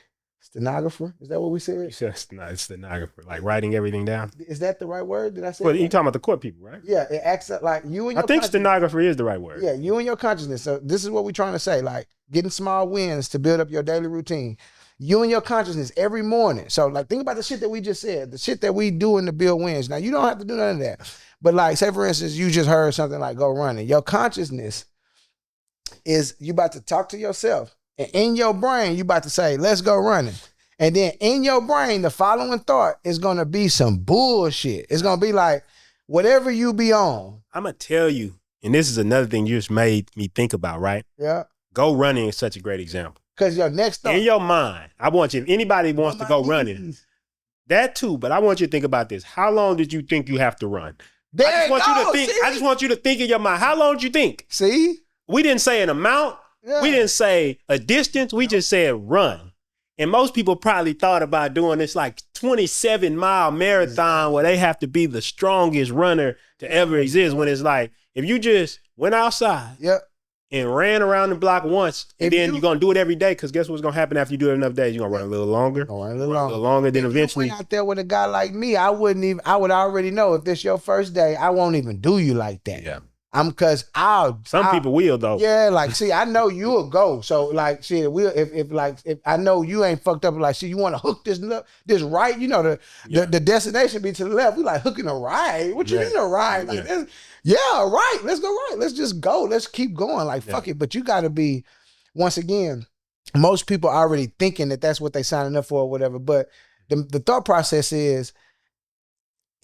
Stenographer? Is that what we You said? said it's stenographer, like writing everything down. Is that the right word? Did I say Well, it you're right? talking about the court people, right? Yeah, it acts like you and I your think consciousness. stenographer is the right word. Yeah, you and your consciousness. So this is what we're trying to say, like getting small wins to build up your daily routine. You and your consciousness every morning. So like think about the shit that we just said, the shit that we doing to build wins. Now you don't have to do none of that. But like say for instance, you just heard something like go running. Your consciousness is you about to talk to yourself. And in your brain, you about to say, let's go running. And then in your brain, the following thought is gonna be some bullshit. It's gonna be like, whatever you be on. I'm gonna tell you, and this is another thing you just made me think about, right? Yeah. Go running is such a great example. Because your next thought. In your mind, I want you, if anybody wants to go running, that too, but I want you to think about this. How long did you think you have to run? There I just want you to think. see? I just want you to think in your mind. How long did you think? See? We didn't say an amount. Yeah. We didn't say a distance. We just said run. And most people probably thought about doing this like 27-mile marathon where they have to be the strongest runner to ever exist. When it's like, if you just went outside Yep. and ran around the block once, and then you're going to do it every day, because guess what's going to happen after you do it enough days? You're going to run a little longer. Go run a A little little longer, then If eventually. you went out there with a guy like me, I would already know if this your first day, I won't even do you like that. Yeah. Because Some people will, though. Yeah, like, see, I know you'll go. So, like, shit, if I know you ain't fucked up, like, see, you want to hook this right, you know, the destination be to the left. We like hooking a right. What you mean a right? Like, yeah, right. Let's go right. Let's just go. Let's keep going. Like, fuck it. But you got to be, once again, most people are already thinking that that's what they signing up for or whatever. But the thought process is,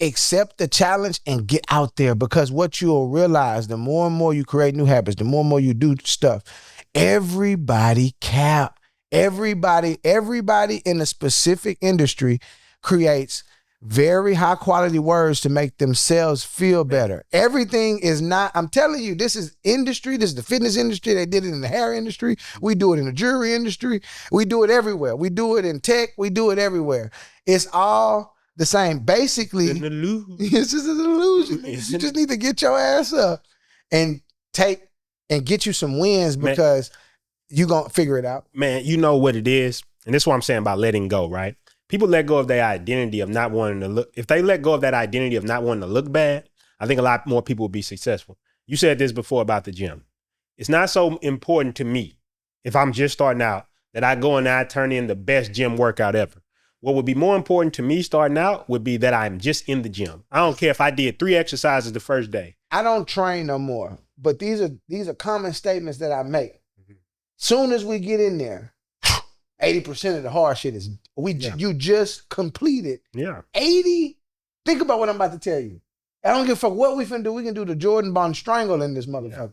accept the challenge and get out there, because what you'll realize, the more and more you create new habits, the more and more you do stuff, everybody in a specific industry creates very high quality words to make themselves feel better. Everything is not, I'm telling you, this is industry. This is the fitness industry. They did it in the hair industry. We do it in the jewelry industry. We do it everywhere. We do it in tech. We do it everywhere. It's all the same. Basically, it's just an illusion. You just need to get your ass up and get you some wins, because you're going to figure it out. Man, you know what it is. And this is what I'm saying about letting go, right? People let go of their identity of not wanting to look. If they let go of that identity of not wanting to look bad, I think a lot more people will be successful. You said this before about the gym. It's not so important to me, if I'm just starting out, that I go and I turn in the best gym workout ever. What would be more important to me starting out would be that I'm just in the gym. I don't care if I did 3 exercises the first day. I don't train no more, but these are common statements that I make. Soon as we get in there, 80% of the hard shit is you just completed. Yeah. 80. Think about what I'm about to tell you. I don't give a fuck what we finna do. We can do the Jordan Bond strangle in this motherfucker.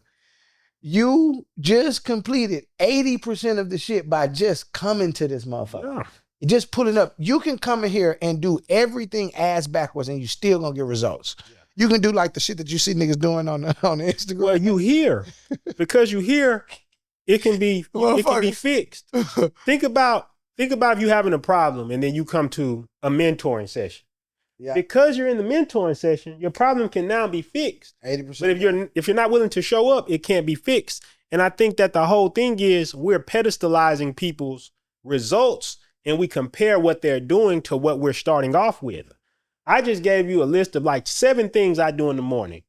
Yeah. You just completed 80% of the shit by just coming to this motherfucker. Yeah. Just pulling up. You can come in here and do everything ass backwards and you still gonna get results. Yeah. You can do like the shit that you see niggas doing on the Instagram. Well, you here. Because you here, it can be fixed. Think about if you having a problem and then you come to a mentoring session. Yeah. Because you're in the mentoring session, your problem can now be fixed. 80%. But if you're not willing to show up, it can't be fixed. And I think that the whole thing is we're pedestalizing people's results and we compare what they're doing to what we're starting off with. I just gave you a list of like 7 things I do in the morning.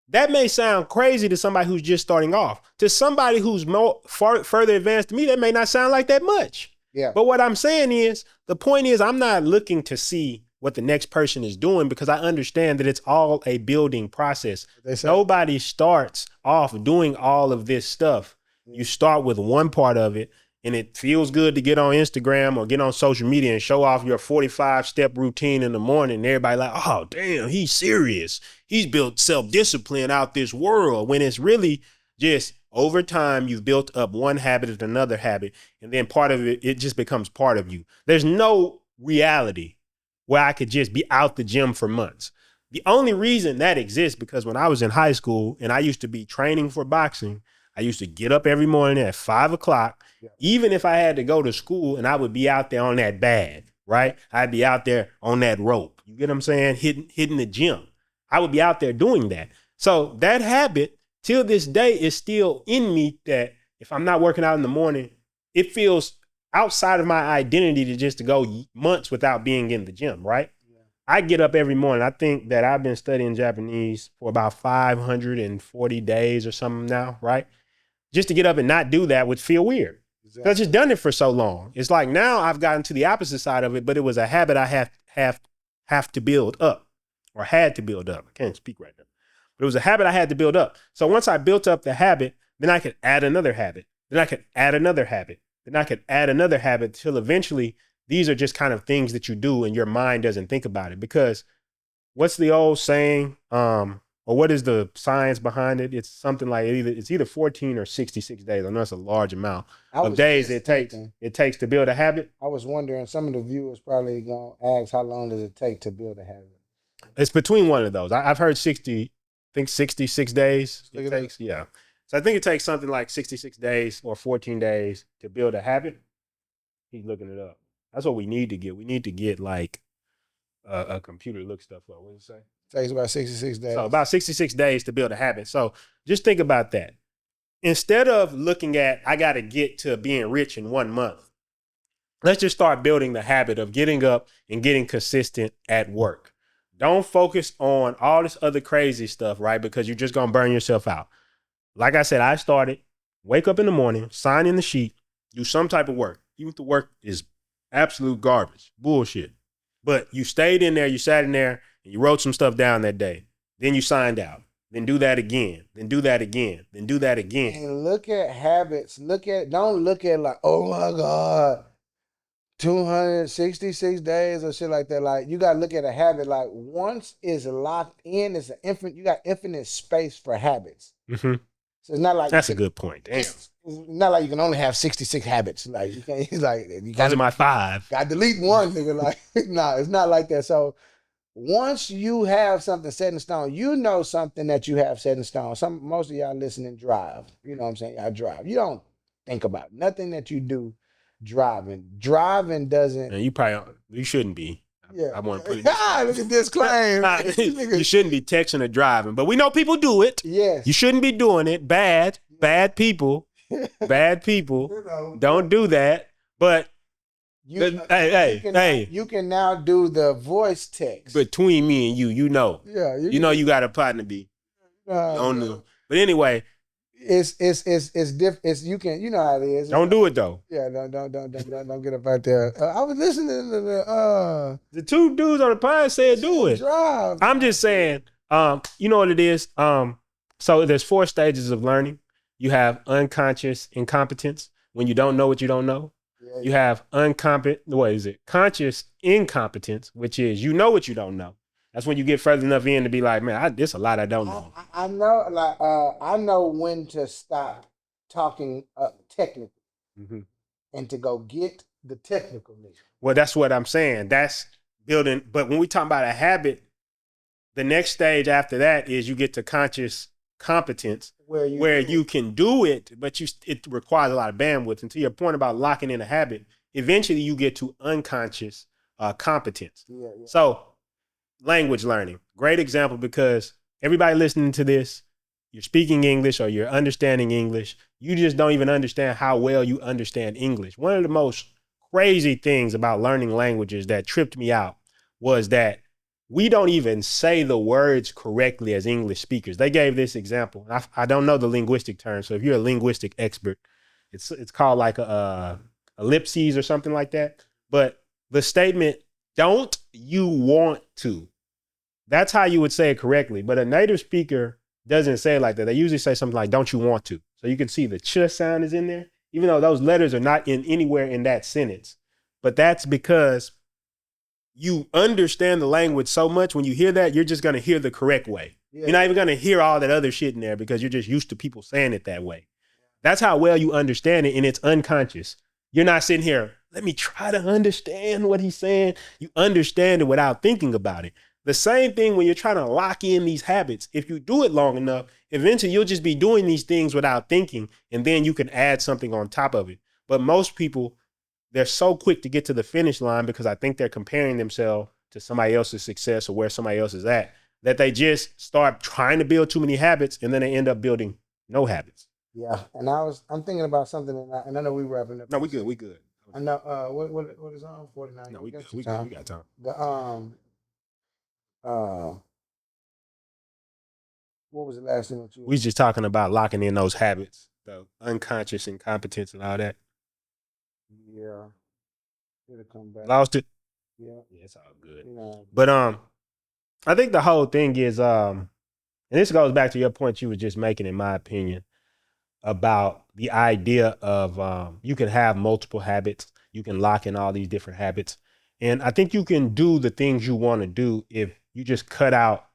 That may sound crazy to somebody who's just starting off. To somebody who's further advanced to me, that may not sound like that much. Yeah. But what I'm saying is, the point is, I'm not looking to see what the next person is doing, because I understand that it's all a building process. Nobody starts off doing all of this stuff. You start with one part of it, and it feels good to get on Instagram or get on social media and show off your 45-step routine in the morning. And everybody like, oh, damn, he's serious. He's built self-discipline out this world, when it's really just over time, you've built up one habit and another habit, and then part of it, it just becomes part of you. There's no reality where I could just be out the gym for months. The only reason that exists because when I was in high school and I used to be training for boxing, I used to get up every morning at 5 o'clock, even if I had to go to school, and I would be out there on that bag, right? I'd be out there on that rope. You get what I'm saying? Hitting the gym. I would be out there doing that. So that habit till this day is still in me, that if I'm not working out in the morning, it feels outside of my identity to just to go months without being in the gym, right? Yeah. I get up every morning. I think that I've been studying Japanese for about 540 days or something now, right? Just to get up and not do that would feel weird. Exactly. I've just done it for so long. It's like now I've gotten to the opposite side of it, but it was a habit I have to build up or had to build up. I can't speak right now. But it was a habit I had to build up. So once I built up the habit, then I could add another habit. Then I could add another habit. Then I could add another habit till eventually these are just kind of things that you do and your mind doesn't think about it. Because what's the old saying? Or what is the science behind it? It's something like it's either 14 or 66 days. I know it's a large amount of days it takes to build a habit. I was wondering, some of the viewers probably gonna ask, how long does it take to build a habit? It's between one of those. I've heard 66 days it takes. Yeah. So I think it takes something like 66 days or 14 days to build a habit. He's looking it up. That's what we need to get. We need to get like a computer to look stuff up. What does it say? It takes about 66 days. So about 66 days to build a habit. So just think about that. Instead of looking at, I got to get to being rich in 1 month, let's just start building the habit of getting up and getting consistent at work. Don't focus on all this other crazy stuff, right? Because you're just going to burn yourself out. Like I said, I started, wake up in the morning, sign in the sheet, do some type of work. Even if the work is absolute garbage, bullshit. But you stayed in there, you sat in there, and you wrote some stuff down that day. Then you signed out. Then do that again. Then do that again. Then do that again. And look at habits. Don't look at like, oh my God, 266 days or shit like that. Like, you got to look at a habit like once it's locked in, you got infinite space for habits. Mm-hmm. So it's not like that's a good point. Damn. It's not like you can only have 66 habits. Like you can't. It's like you got those are my 5. Got to delete one, nigga. Like nah, it's not like that. So once you have something set in stone, you know something that you have set in stone. Most of y'all listening drive. You know what I'm saying? Y'all drive. You don't think about nothing that you do driving. Driving doesn't. And you shouldn't be. Yeah. I want to put it. Look at this claim. You shouldn't be texting or driving, but we know people do it. Yes. You shouldn't be doing it. Bad people. Bad people. You know, don't do that. But you can now do the voice text between me and you. You know. Yeah. You got a partner be. But anyway. It's different. You know how it is. Don't do it though. Yeah, don't get up out there. I was listening to the 2 dudes on the pod said do it. Drive. I'm just saying, you know what it is. So there's 4 stages of learning. You have unconscious incompetence, when you don't know what you don't know. Yeah, you have conscious incompetence, which is you know what you don't know. That's when you get further enough in to be like, man, there's a lot I don't know. I know, like, I know when to stop talking technical and to go get the technicalness. Well, that's what I'm saying. That's building. But when we talk about a habit, the next stage after that is you get to conscious competence, where you can do it, but it requires a lot of bandwidth. And to your point about locking in a habit, eventually you get to unconscious competence. Yeah. So language learning, great example, because everybody listening to this, you're speaking English or you're understanding English. You just don't even understand how well you understand English. One of the most crazy things about learning languages that tripped me out was that we don't even say the words correctly as English speakers. They gave this example. I don't know the linguistic term, so if you're a linguistic expert, it's called like a ellipses or something like that. But the statement, don't you want to? That's how you would say it correctly. But a native speaker doesn't say it like that. They usually say something like, don't you want to? So you can see the ch sound is in there, even though those letters are not in anywhere in that sentence. But that's because you understand the language so much, when you hear that, you're just going to hear the correct way. Yeah. You're not even going to hear all that other shit in there because you're just used to people saying it that way. That's how well you understand it, and it's unconscious. You're not sitting here, let me try to understand what he's saying. You understand it without thinking about it. The same thing when you're trying to lock in these habits. If you do it long enough, eventually you'll just be doing these things without thinking, and then you can add something on top of it. But most people, they're so quick to get to the finish line because I think they're comparing themselves to somebody else's success or where somebody else is at, that they just start trying to build too many habits, and then they end up building no habits. Yeah, and I'm thinking about something, and I know we're wrapping up. No, we good. I know. What is on 49? No, We we got good. some We good. time. We got time. The what was the last thing that you? We was just talking about locking in those habits, the unconscious incompetence and all that. Yeah, it'll come back. Lost it. Yeah, Yeah, it's all good. you know. But I think the whole thing is and this goes back to your point you were just making, in my opinion, about the idea of you can have multiple habits, you can lock in all these different habits, and I think you can do the things you want to do if you just cut out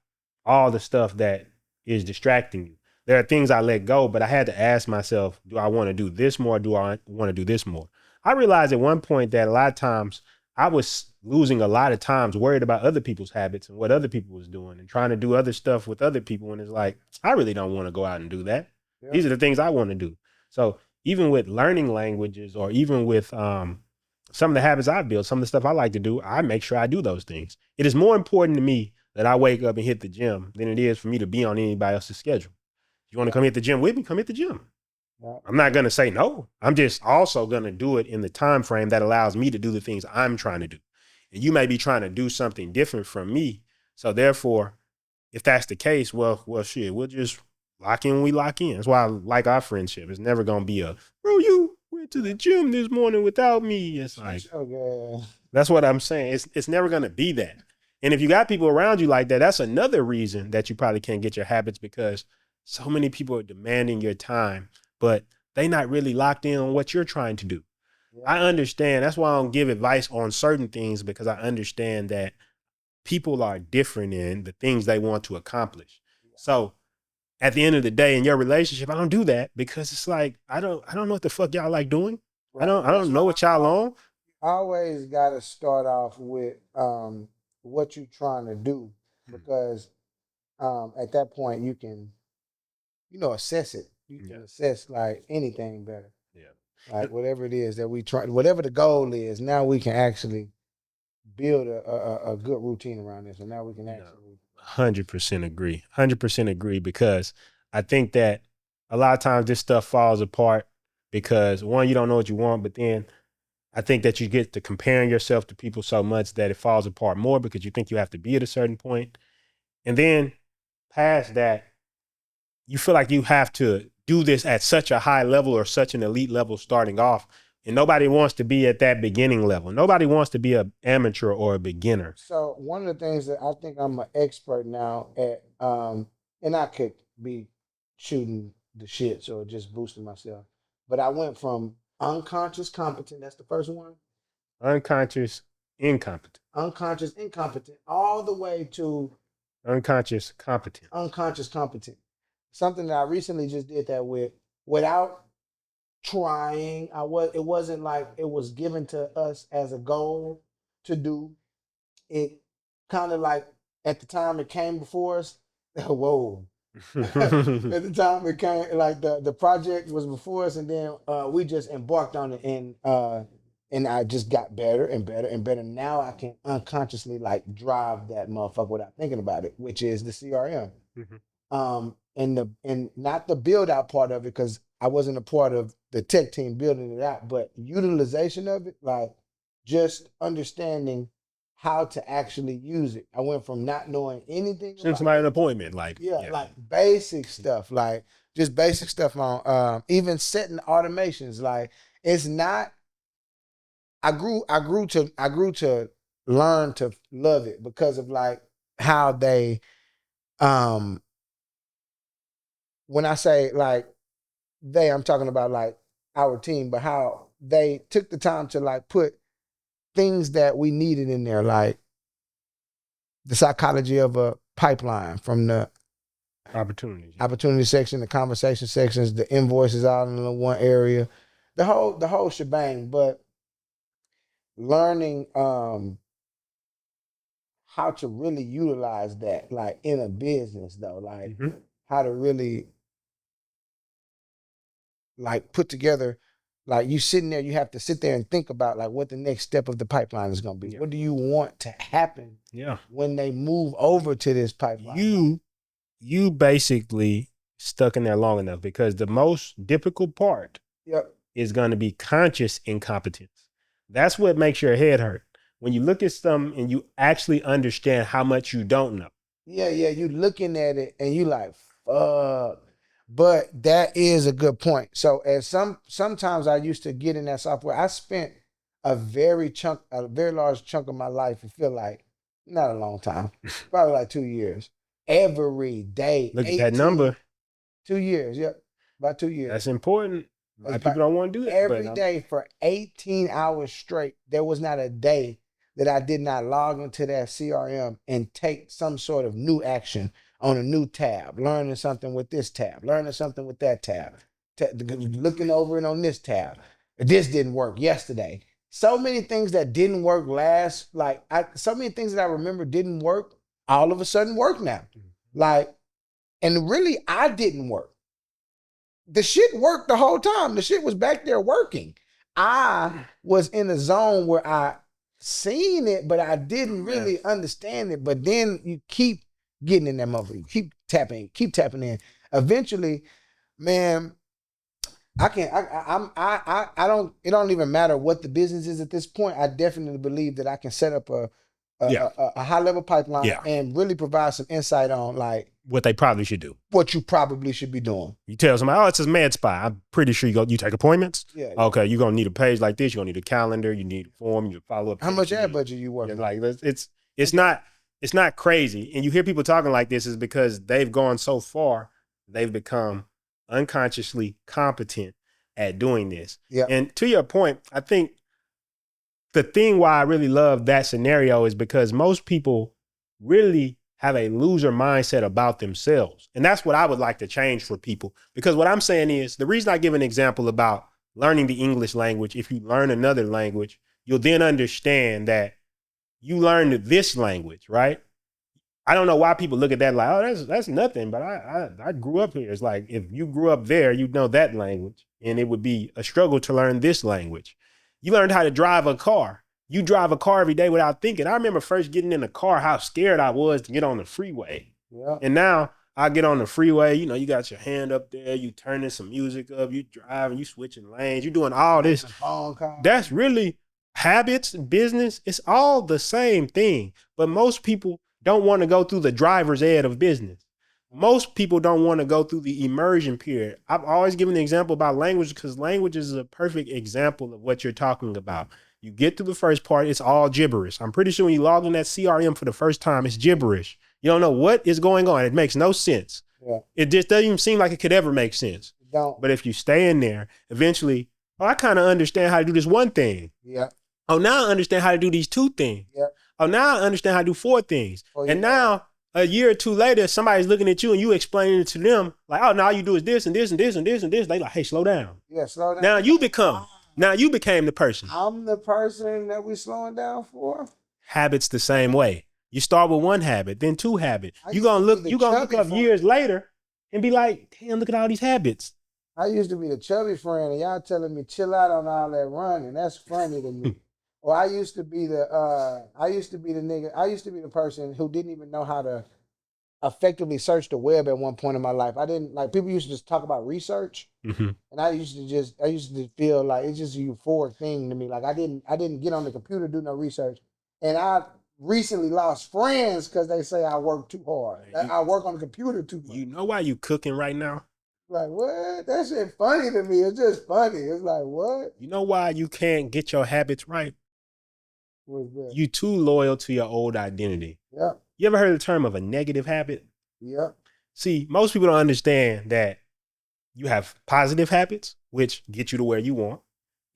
all the stuff that is distracting you. There are things I let go, but I had to ask myself, do I want to do this more? Do I want to do this more? I realized at one point that a lot of times I was losing a lot of times worried about other people's habits and what other people was doing and trying to do other stuff with other people. And it's like, I really don't want to go out and do that. Yeah. These are the things I want to do. So even with learning languages or even with some of the habits I've built, some of the stuff I like to do, I make sure I do those things. It is more important to me that I wake up and hit the gym than it is for me to be on anybody else's schedule. You want to come hit the gym with me? Come hit the gym. Yeah. I'm not going to say no. I'm just also going to do it in the time frame that allows me to do the things I'm trying to do. And you may be trying to do something different from me. So therefore, if that's the case, well, shit, we'll just lock in when we lock in. That's why I like our friendship. It's never going to be a, bro, you went to the gym this morning without me. It's like, Okay. That's what I'm saying. It's never going to be that. And if you got people around you like that, that's another reason that you probably can't get your habits, because so many people are demanding your time, but they not really locked in on what you're trying to do. Yeah. I understand. That's why I don't give advice on certain things, because I understand that people are different in the things they want to accomplish. So at the end of the day, in your relationship, I don't do that, because it's like, I don't know what the fuck y'all like doing. Right. I don't know what y'all on. Always got to start off with what you're trying to do, because at that point you can, assess it. You can assess like anything better. Yeah. Like whatever it is that we try, whatever the goal is, now we can actually build a good routine around this, and now we can actually 100% agree. 100% agree, because I think that a lot of times this stuff falls apart because, one, you don't know what you want, but then I think that you get to comparing yourself to people so much that it falls apart more because you think you have to be at a certain point. And then past that, you feel like you have to do this at such a high level or such an elite level starting off. And nobody wants to be at that beginning level. Nobody wants to be an amateur or a beginner. So one of the things that I think I'm an expert now at, and I could be shooting the shits or just boosting myself, but I went from unconscious competent, that's the first one, Unconscious incompetent. unconscious incompetent, all the way to Unconscious competent. unconscious competent. Something that I recently just did that with without trying. It wasn't like it was given to us as a goal to do. It kind of like at the time it came before us. Whoa. At the time it came, like the project was before us, and then we just embarked on it, and I just got better and better and better. Now I can unconsciously like drive that motherfucker without thinking about it, which is the CRM. And not the build out part of it, because I wasn't a part of the tech team building it out, but utilization of it, like just understanding how to actually use it. I went from not knowing anything. Send somebody an appointment, like like basic stuff, like just basic stuff on even setting automations. Like it's not. I grew to learn to love it because of like how they when I say like I'm talking about like our team, but how they took the time to like put things that we needed in there, like the psychology of a pipeline, from the opportunity section, the conversation sections, the invoices all in the one area, the whole shebang. But learning how to really utilize that, like in a business though, like how to really like put together, like you sitting there, you have to sit there and think about like what the next step of the pipeline is going to be. What do you want to happen when they move over to this pipeline? You basically stuck in there long enough, because the most difficult part is going to be conscious incompetence. That's what makes your head hurt. When you look at something and you actually understand how much you don't know. Yeah, you looking at it and you like, fuck. But that is a good point. So as sometimes I used to get in that software. I spent a very large chunk of my life, I feel like, not a long time, probably like 2 years. Every day. Look at that number. 2 years, yep. About 2 years. That's important. A lot of people don't want to do that. Every day for 18 hours straight, there was not a day that I did not log into that CRM and take some sort of new action on a new tab, learning something with this tab, learning something with that tab, looking over it on this tab. This didn't work yesterday. So many things that didn't work so many things that I remember didn't work, all of a sudden work now. And really, I didn't work. The shit worked the whole time. The shit was back there working. I was in a zone where I seen it, but I didn't really understand it. But then you keep getting in that motherfucker. You keep tapping in. Eventually, man, it don't even matter what the business is at this point. I definitely believe that I can set up a high level pipeline and really provide some insight on like what they probably should do. What you probably should be doing. You tell somebody, oh, it's a med spa. I'm pretty sure you take appointments. Yeah. Okay, you're gonna need a page like this. You're gonna need a calendar. You need a form. You follow up. How much ad budget you working? Like it's not crazy. And you hear people talking like this is because they've gone so far, they've become unconsciously competent at doing this. Yeah. And to your point, I think the thing why I really love that scenario is because most people really have a loser mindset about themselves. And that's what I would like to change for people. Because what I'm saying is, the reason I give an example about learning the English language, if you learn another language, you'll then understand that you learned this language, right? I don't know why people look at that like, oh, that's nothing, but I grew up here. It's like, if you grew up there, you know that language, and it would be a struggle to learn this language. You learned how to drive a car. You drive a car every day without thinking. I remember first getting in the car, how scared I was to get on the freeway. Yeah. And now I get on the freeway, you know, you got your hand up there, you turning some music up, you driving, you switching lanes, you doing all this. That's really habits, business. It's all the same thing. But most people don't want to go through the driver's ed of business. Most people don't want to go through the immersion period. I've always given the example about language because language is a perfect example of what you're talking about. You get through the first part, it's all gibberish. I'm pretty sure when you log in that CRM for the first time, it's gibberish. You don't know what is going on. It makes no sense. Yeah. It just doesn't even seem like it could ever make sense. Don't. But if you stay in there, eventually, I kind of understand how to do this one thing. Yeah. Oh, now I understand how to do these two things. Yeah. Oh, now I understand how to do four things. Oh, yeah. And now, a year or two later, somebody's looking at you and you explaining it to them, like, oh, now all you do is this and this and this and this and this. They like, hey, slow down. Yeah, slow down. Now you became the person. I'm the person that we slowing down for. Habits the same way. You start with one habit, then two habits. You're gonna look up years later and be like, damn, look at all these habits. I used to be the chubby friend and y'all telling me chill out on all that running. That's funny to me. Or I used to be the person who didn't even know how to effectively search the web at one point in my life. I didn't like, people used to just talk about research. Mm-hmm. And I used to feel like it's just a euphoric thing to me. Like I didn't get on the computer, do no research. And I recently lost friends because they say I work too hard. I work on the computer too much. You know why you cooking right now? Like, what? That shit funny to me. It's just funny. It's like, what? You know why you can't get your habits right? What's that? You too loyal to your old identity. Yeah. You ever heard the term of a negative habit? Yeah. See, most people don't understand that you have positive habits, which get you to where you want,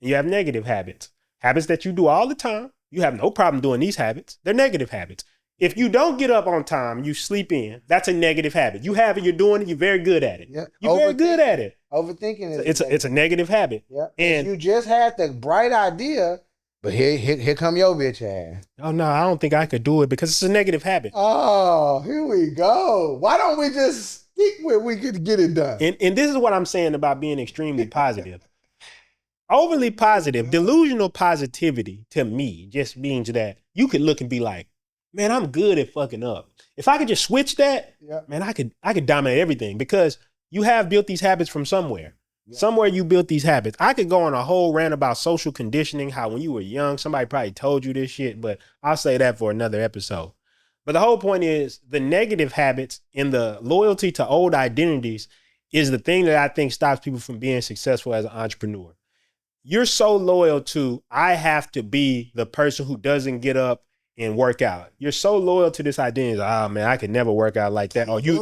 and you have negative habits. Habits that you do all the time. You have no problem doing these habits. They're negative habits. If you don't get up on time, you sleep in, that's a negative habit. You have it, you're doing it, you're very good at it. Yeah. You're very good at it. Overthinking is it's a negative habit. Yeah. And you just had the bright idea, but here come your bitch ass. Oh no, I don't think I could do it because it's a negative habit. Oh, here we go. Why don't we just stick where we could get it done? And this is what I'm saying about being extremely positive. Overly positive, delusional positivity to me just means that you could look and be like, man, I'm good at fucking up. If I could just switch that, man, I could dominate everything because you have built these habits from somewhere. Somewhere you built these habits. I could go on a whole rant about social conditioning, how when you were young, somebody probably told you this shit, but I'll say that for another episode. But the whole point is the negative habits and the loyalty to old identities is the thing that I think stops people from being successful as an entrepreneur. You're so loyal to, I have to be the person who doesn't get up and work out. You're so loyal to this identity. Oh man, I could never work out like that. Or you're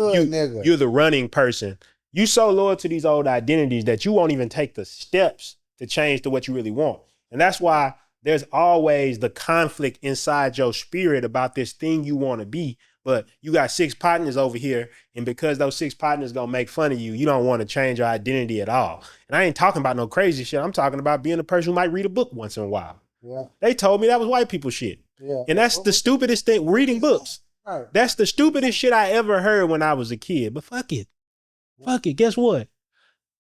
the running person. You so loyal to these old identities that you won't even take the steps to change to what you really want. And that's why there's always the conflict inside your spirit about this thing you want to be. But you got 6 partners over here. And because those 6 partners going to make fun of you, you don't want to change your identity at all. And I ain't talking about no crazy shit. I'm talking about being a person who might read a book once in a while. Yeah. They told me that was white people shit. Yeah. And that's the stupidest thing, reading books. Right. That's the stupidest shit I ever heard when I was a kid. But fuck it. Fuck it. Guess what?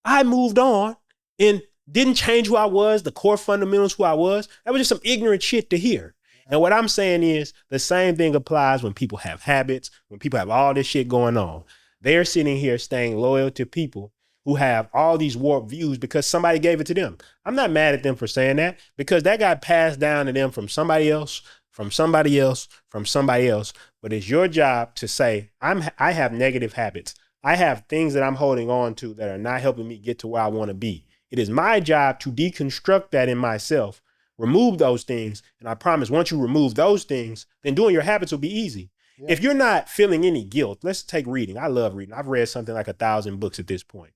I moved on and didn't change who I was, the core fundamentals who I was. That was just some ignorant shit to hear. And what I'm saying is the same thing applies when people have habits, when people have all this shit going on. They're sitting here staying loyal to people who have all these warped views because somebody gave it to them. I'm not mad at them for saying that because that got passed down to them from somebody else, from somebody else, from somebody else. But it's your job to say, I have negative habits. I have things that I'm holding on to that are not helping me get to where I want to be. It is my job to deconstruct that in myself, remove those things. And I promise once you remove those things, then doing your habits will be easy. Yeah. If you're not feeling any guilt, let's take reading. I love reading. I've read something like 1,000 books at this point.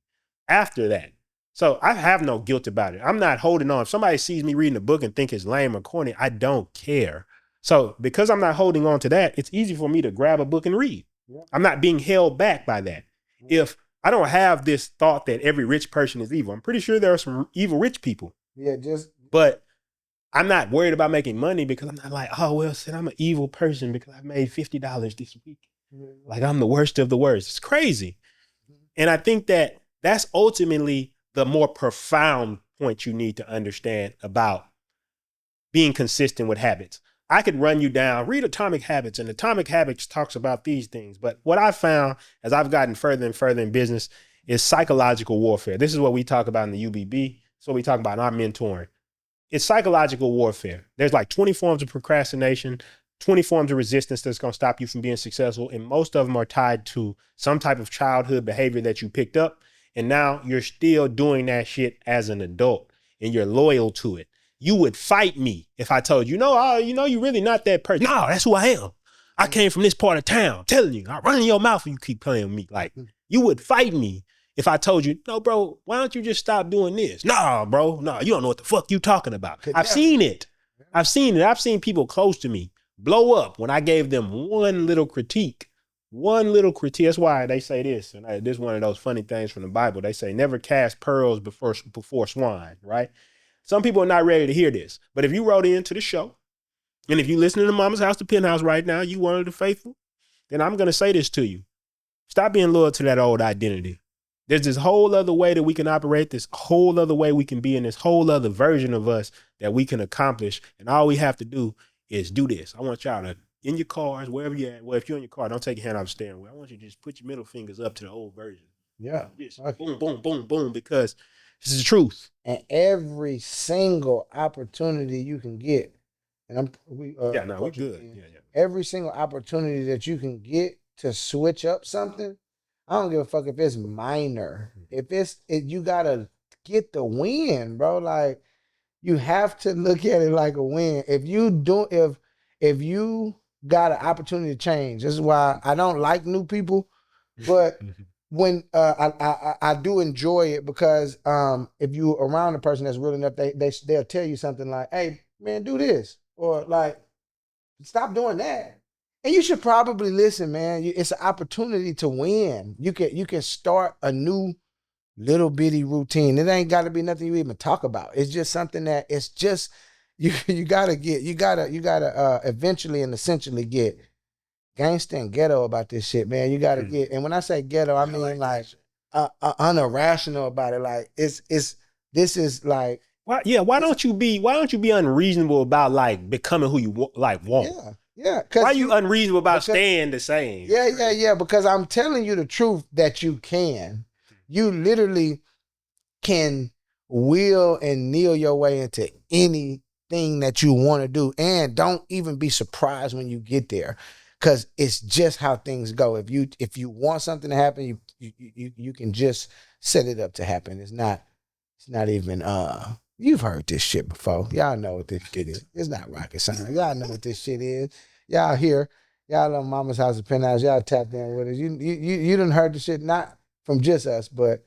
After that. So I have no guilt about it. I'm not holding on. If somebody sees me reading a book and think it's lame or corny, I don't care. So because I'm not holding on to that, it's easy for me to grab a book and read. Yeah. I'm not being held back by that. If I don't have this thought that every rich person is evil, I'm pretty sure there are some evil rich people. Yeah, but I'm not worried about making money because I'm not like, oh, well, shit, I'm an evil person because I made $50 this week. Like I'm the worst of the worst. It's crazy. And I think that that's ultimately the more profound point you need to understand about being consistent with habits. I could run you down, read Atomic Habits, and Atomic Habits talks about these things. But what I found as I've gotten further and further in business is psychological warfare. This is what we talk about in the UBB. It's what we talk about in our mentoring. It's psychological warfare. There's like 20 forms of procrastination, 20 forms of resistance that's going to stop you from being successful. And most of them are tied to some type of childhood behavior that you picked up. And now you're still doing that shit as an adult and you're loyal to it. You would fight me if I told you, no, you're really not that person. No, that's who I am. I came from this part of town. I'm telling you, I run in your mouth and you keep playing with me. Like, you would fight me if I told you, no, bro, why don't you just stop doing this? Nah, bro, no, you don't know what the fuck you talking about. I've seen it. I've seen people close to me blow up when I gave them one little critique. That's why they say this. And this is one of those funny things from the Bible. They say, never cast pearls before swine, right? Some people are not ready to hear this, but if you wrote into the show, and if you listen to Mama's House to Penthouse right now, you one of the faithful, then I'm going to say this to you. Stop being loyal to that old identity. There's this whole other way that we can operate, this whole other way we can be in this whole other version of us that we can accomplish. And all we have to do is do this. I want y'all to, in your cars, wherever you're at, well, if you're in your car, don't take your hand off the steering wheel. I want you to just put your middle fingers up to the old version. Yeah. Just boom, boom, boom, boom, because this is the truth. And every single opportunity you can get, and we're good. Yeah. Every single opportunity that you can get to switch up something, I don't give a fuck if it's minor. If you gotta get the win, bro. Like you have to look at it like a win. If you got an opportunity to change, this is why I don't like new people, but. When I do enjoy it because if you around a person that's real enough, they'll tell you something like, "Hey man, do this," or like, "Stop doing that." And you should probably listen, man. It's an opportunity to win. You can start a new little bitty routine. It ain't got to be nothing you even talk about. It's just something that it's just you gotta eventually and essentially get gangsta and ghetto about this shit, man. You gotta get, and when I say ghetto, I mean like unirrational about it. Like this is like, why don't you be unreasonable about like becoming who you want? Yeah. Why are you unreasonable about staying the same? Yeah. Because I'm telling you the truth that you can. You literally, can will and kneel your way into anything that you want to do. And don't even be surprised when you get there, because it's just how things go. If you want something to happen, you can just set it up to happen. It's not even you've heard this shit before. Y'all know what this shit is. It's not rocket science. Y'all know what this shit is. Y'all here. Y'all on Mama's House of Penthouse. Y'all tapped in with us. You done heard the shit, not from just us, but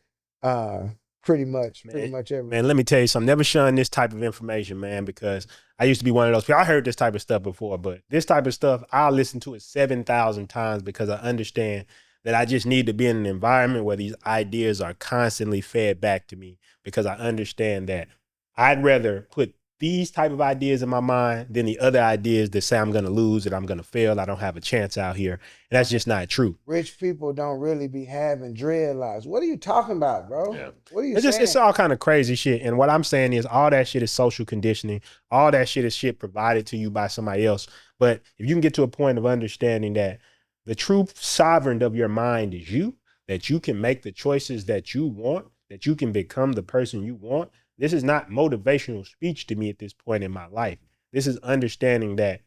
pretty much everyone. Man, let me tell you something. Never shun this type of information, man, because I used to be one of those people. I heard this type of stuff before, but this type of stuff, I'll listen to it 7,000 times because I understand that I just need to be in an environment where these ideas are constantly fed back to me, because I understand that I'd rather put these type of ideas in my mind than the other ideas that say I'm going to lose, that I'm going to fail, I don't have a chance out here. And that's just not true. Rich people don't really be having dreadlocks. What are you talking about, bro? Yeah. What are you saying? It's all kind of crazy shit. And what I'm saying is all that shit is social conditioning. All that shit is shit provided to you by somebody else. But if you can get to a point of understanding that the true sovereign of your mind is you, that you can make the choices that you want, that you can become the person you want. This is not motivational speech to me at this point in my life. This is understanding that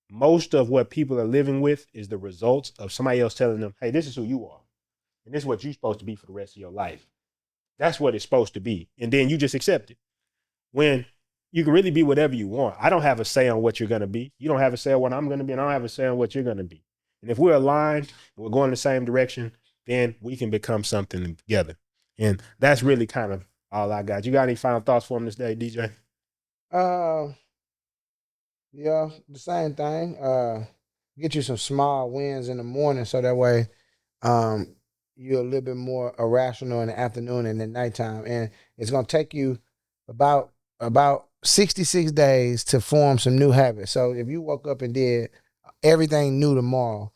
most of what people are living with is the results of somebody else telling them, hey, this is who you are. And this is what you're supposed to be for the rest of your life. That's what it's supposed to be. And then you just accept it. When you can really be whatever you want. I don't have a say on what you're going to be. You don't have a say on what I'm going to be, and I don't have a say on what you're going to be. And if we're aligned and we're going the same direction, then we can become something together. And that's really kind of all I got. You got any final thoughts for him this day, DJ? Yeah, the same thing. Get you some small wins in the morning, so that way you're a little bit more irrational in the afternoon and at nighttime. And it's gonna take you about 66 days to form some new habits. So if you woke up and did everything new tomorrow,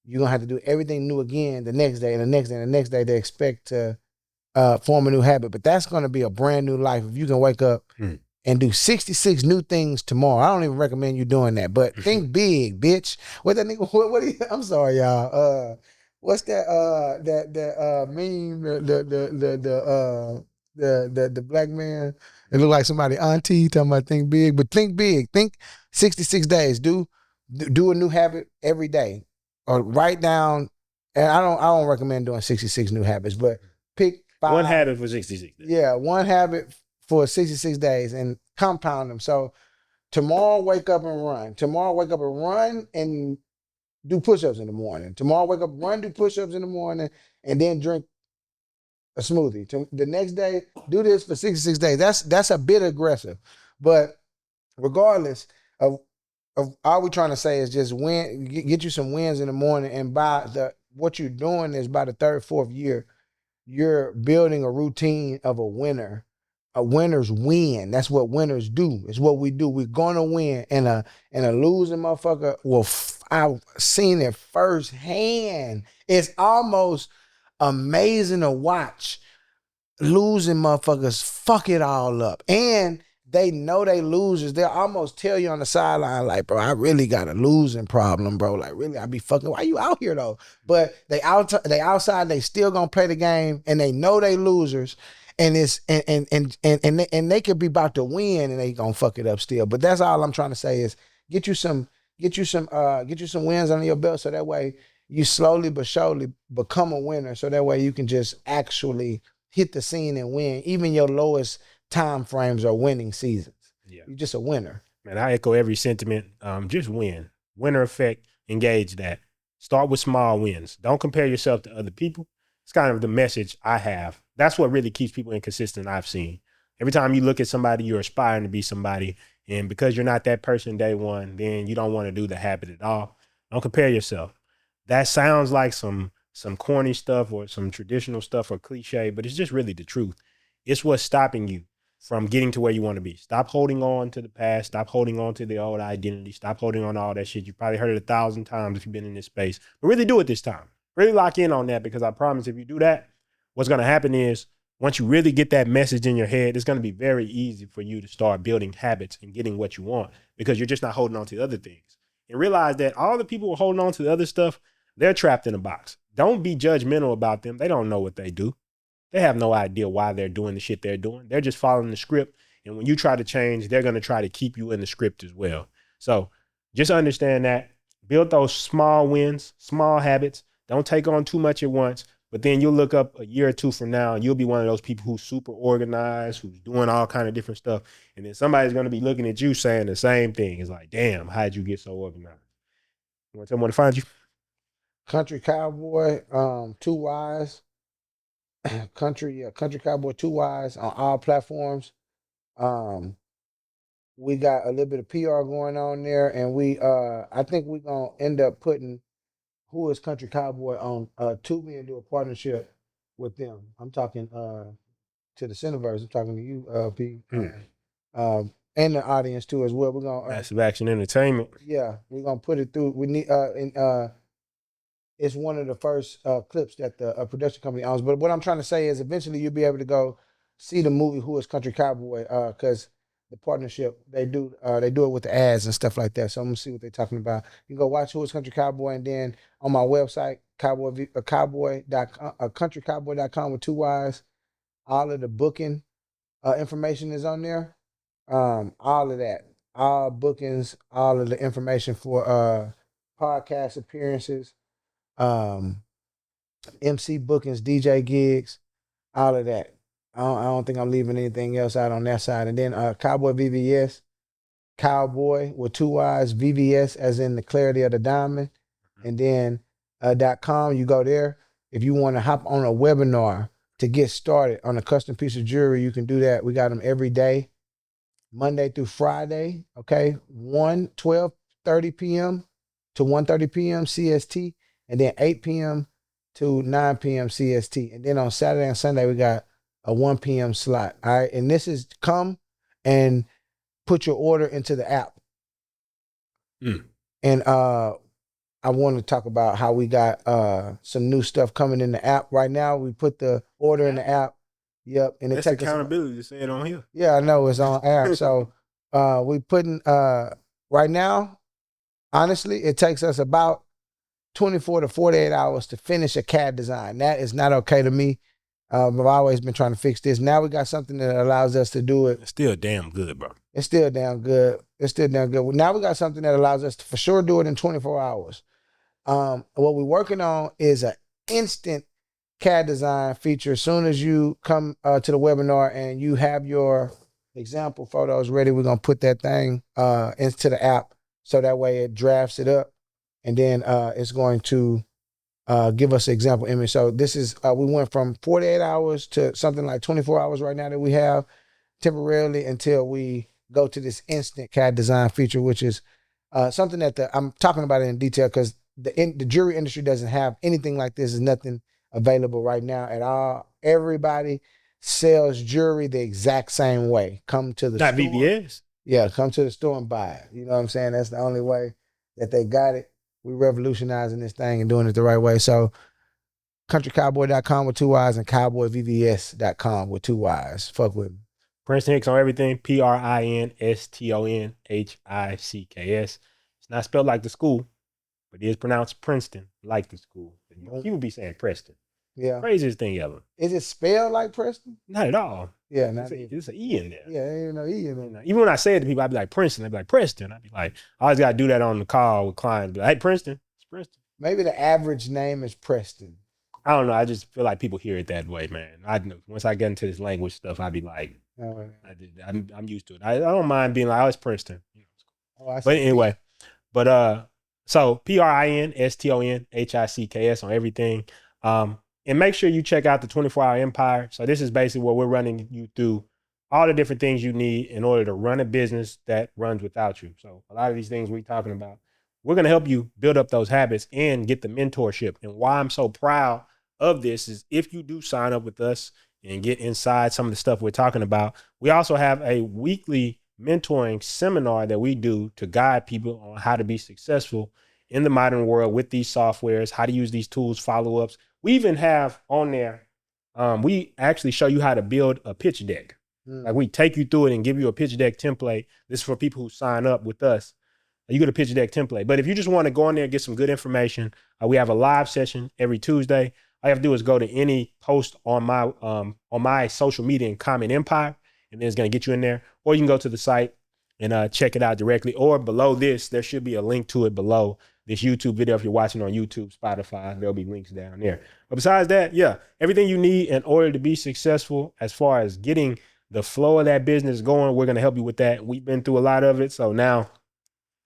you're gonna have to do everything new again the next day and the next day and the next day to expect to form a new habit. But that's gonna be a brand new life if you can wake up and do 66 new things tomorrow. I don't even recommend you doing that, but think big, bitch. What that nigga? What do you? I'm sorry, y'all. What's that? That meme? The black man. It look like somebody auntie talking about think big, but think big. Think 66 days. Do a new habit every day, or write down. And I don't recommend doing 66 new habits, but pick 5. One habit for 66 days. Yeah, one habit for 66 days and compound them. So tomorrow, wake up and run. Tomorrow, wake up and run and do push-ups in the morning. Tomorrow, wake up, run, do push-ups in the morning, and then drink a smoothie. The next day, do this for 66 days. That's a bit aggressive. But regardless of all we're trying to say is just get you some wins in the morning, and what you're doing is by the 3rd, 4th year, you're building a routine of a winner. A winners win. That's what winners do. It's what we do. We're gonna win. And a losing motherfucker, well, I've seen it firsthand. It's almost amazing to watch losing motherfuckers fuck it all up. And they know they losers. They'll almost tell you on the sideline, like, bro, I really got a losing problem, bro. Like, really, I be fucking, why you out here though? But they outside, they still gonna play the game, and they know they losers. And it's and they could be about to win, and they gonna fuck it up still. But that's all I'm trying to say is get you some wins under your belt, so that way you slowly but surely become a winner. So that way you can just actually hit the scene and win. Even your lowest time frames are winning seasons. Yeah, you're just a winner. Man, I echo every sentiment. Just win. Winner effect. Engage that. Start with small wins. Don't compare yourself to other people. It's kind of the message I have. That's what really keeps people inconsistent, I've seen. Every time you look at somebody, you're aspiring to be somebody. And because you're not that person day one, then you don't want to do the habit at all. Don't compare yourself. That sounds like some corny stuff or some traditional stuff or cliche, but it's just really the truth. It's what's stopping you from getting to where you want to be. Stop holding on to the past. Stop holding on to the old identity. Stop holding on to all that shit. You probably heard it 1,000 times if you've been in this space. But really do it this time. Really lock in on that, because I promise if you do that, what's going to happen is once you really get that message in your head, it's going to be very easy for you to start building habits and getting what you want, because you're just not holding on to other things. And realize that all the people who are holding on to the other stuff, they're trapped in a box. Don't be judgmental about them. They don't know what they do. they have no idea why they're doing the shit they're doing. They're just following the script. And when you try to change, they're going to try to keep you in the script as well. So just understand that. Build those small wins, small habits. Don't take on too much at once. But then you'll look up a year or two from now and you'll be one of those people who's super organized, who's doing all kind of different stuff. And then somebody's going to be looking at you saying the same thing. It's like, damn, how'd you get so organized? You want to tell me where to find you? Country Cowboy, Two Wise. Country Cowboy 2 Wise on all platforms. We got a little bit of PR going on there, and I think we're gonna end up putting Who is Country Cowboy on Tubi and do a partnership with them. I'm talking to the Cineverse. I'm talking to you, P. And the audience too as well. We're gonna Massive Action Entertainment. yeah, we're gonna put it through. We need it's one of the first clips that the production company owns. But what I'm trying to say is eventually you'll be able to go see the movie Who is Country Cowboy because the partnership, they do it with the ads and stuff like that. So I'm gonna see what they're talking about. You can go watch Who is Country Cowboy, and then on my website, countrycowboy.com with 2 Y's, all of the booking information is on there. All of that, all bookings, all of the information for podcast appearances, MC bookings, DJ gigs, all of that. I don't think I'm leaving anything else out on that side. And then Cowboy VVS, Cowboy with 2 Y's, VVS as in the clarity of the diamond. And then .com, you go there. If you want to hop on a webinar to get started on a custom piece of jewelry, you can do that. We got them every day, Monday through Friday, okay? 12:30 p.m. to 1:30 p.m. CST, and then 8 p.m. to 9 p.m. CST. And then on Saturday and Sunday, we got a 1 p.m. slot. All right. And this is come and put your order into the app. And I want to talk about how we got some new stuff coming in the app. Right now, we put the order in the app. Yep. And that's accountability to say it on here. Yeah, I know it's on app. So we putting right now, honestly, it takes us about 24 to 48 hours to finish a CAD design. That is not okay to me. I've always been trying to fix this. Now we got something that allows us to do it. It's still damn good, bro. It's still damn good. Now we got something that allows us to for sure do it in 24 hours. What we're working on is an instant CAD design feature. As soon as you come to the webinar and you have your example photos ready, we're going to put that thing into the app so that way it drafts it up. And then it's going to give us an example image. So this is, we went from 48 hours to something like 24 hours right now that we have temporarily until we go to this instant CAD design feature, which is something that I'm talking about it in detail because the jewelry industry doesn't have anything like this. There's nothing available right now at all. Everybody sells jewelry the exact same way. Come to the store. Not VVS? Yeah, come to the store and buy it. You know what I'm saying? That's the only way that they got it. We revolutionizing this thing and doing it the right way. So countrycowboy.com with 2 Y's and cowboyvvs.com with 2 Y's. Fuck with me. Prinston Hicks on everything. PRINSTONHICKS. It's not spelled like the school, but it is pronounced Princeton, like the school. People be saying Preston. Yeah. Craziest thing ever. Is it spelled like Preston? Not at all. Yeah, there's an E in there. Yeah, ain't no E in there. Even when I say it to people, I'd be like Princeton. I'd be like Preston. I'd be like, I always got to do that on the call with clients. Be like, hey, Princeton. It's Princeton. Maybe the average name is Preston. I don't know. I just feel like people hear it that way, man. Once I get into this language stuff, I'd be like, I'm used to it. I don't mind being like, oh, it's Princeton. But anyway, so PRINSTONHICKS on everything. And make sure you check out the 24-Hour Empire. So this is basically what we're running you through all the different things you need in order to run a business that runs without you. So a lot of these things we're talking about, we're going to help you build up those habits and get the mentorship. And why I'm so proud of this is if you do sign up with us and get inside some of the stuff we're talking about, we also have a weekly mentoring seminar that we do to guide people on how to be successful in the modern world with these softwares, how to use these tools, follow-ups. We even have on there, we actually show you how to build a pitch deck. Like we take you through it and give you a pitch deck template. This is for people who sign up with us. You get a pitch deck template. But if you just want to go in there and get some good information, we have a live session every Tuesday. All you have to do is go to any post on my social media and comment Empire, and then it's going to get you in there. Or you can go to the site and check it out directly. Or below this, there should be a link to it below this YouTube video. If you're watching on YouTube, Spotify, there'll be links down there. But besides that, yeah, everything you need in order to be successful as far as getting the flow of that business going, we're going to help you with that. We've been through a lot of it. So now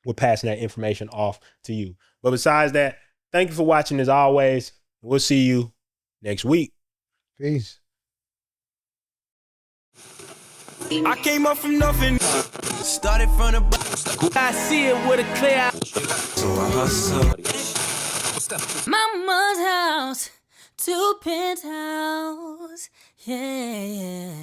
we're passing that information off to you. But besides that, thank you for watching as always. We'll see you next week. Peace. I came up from nothing. Started from the I see it with a clear eye. So I hustle. Mama's house to penthouse. Yeah.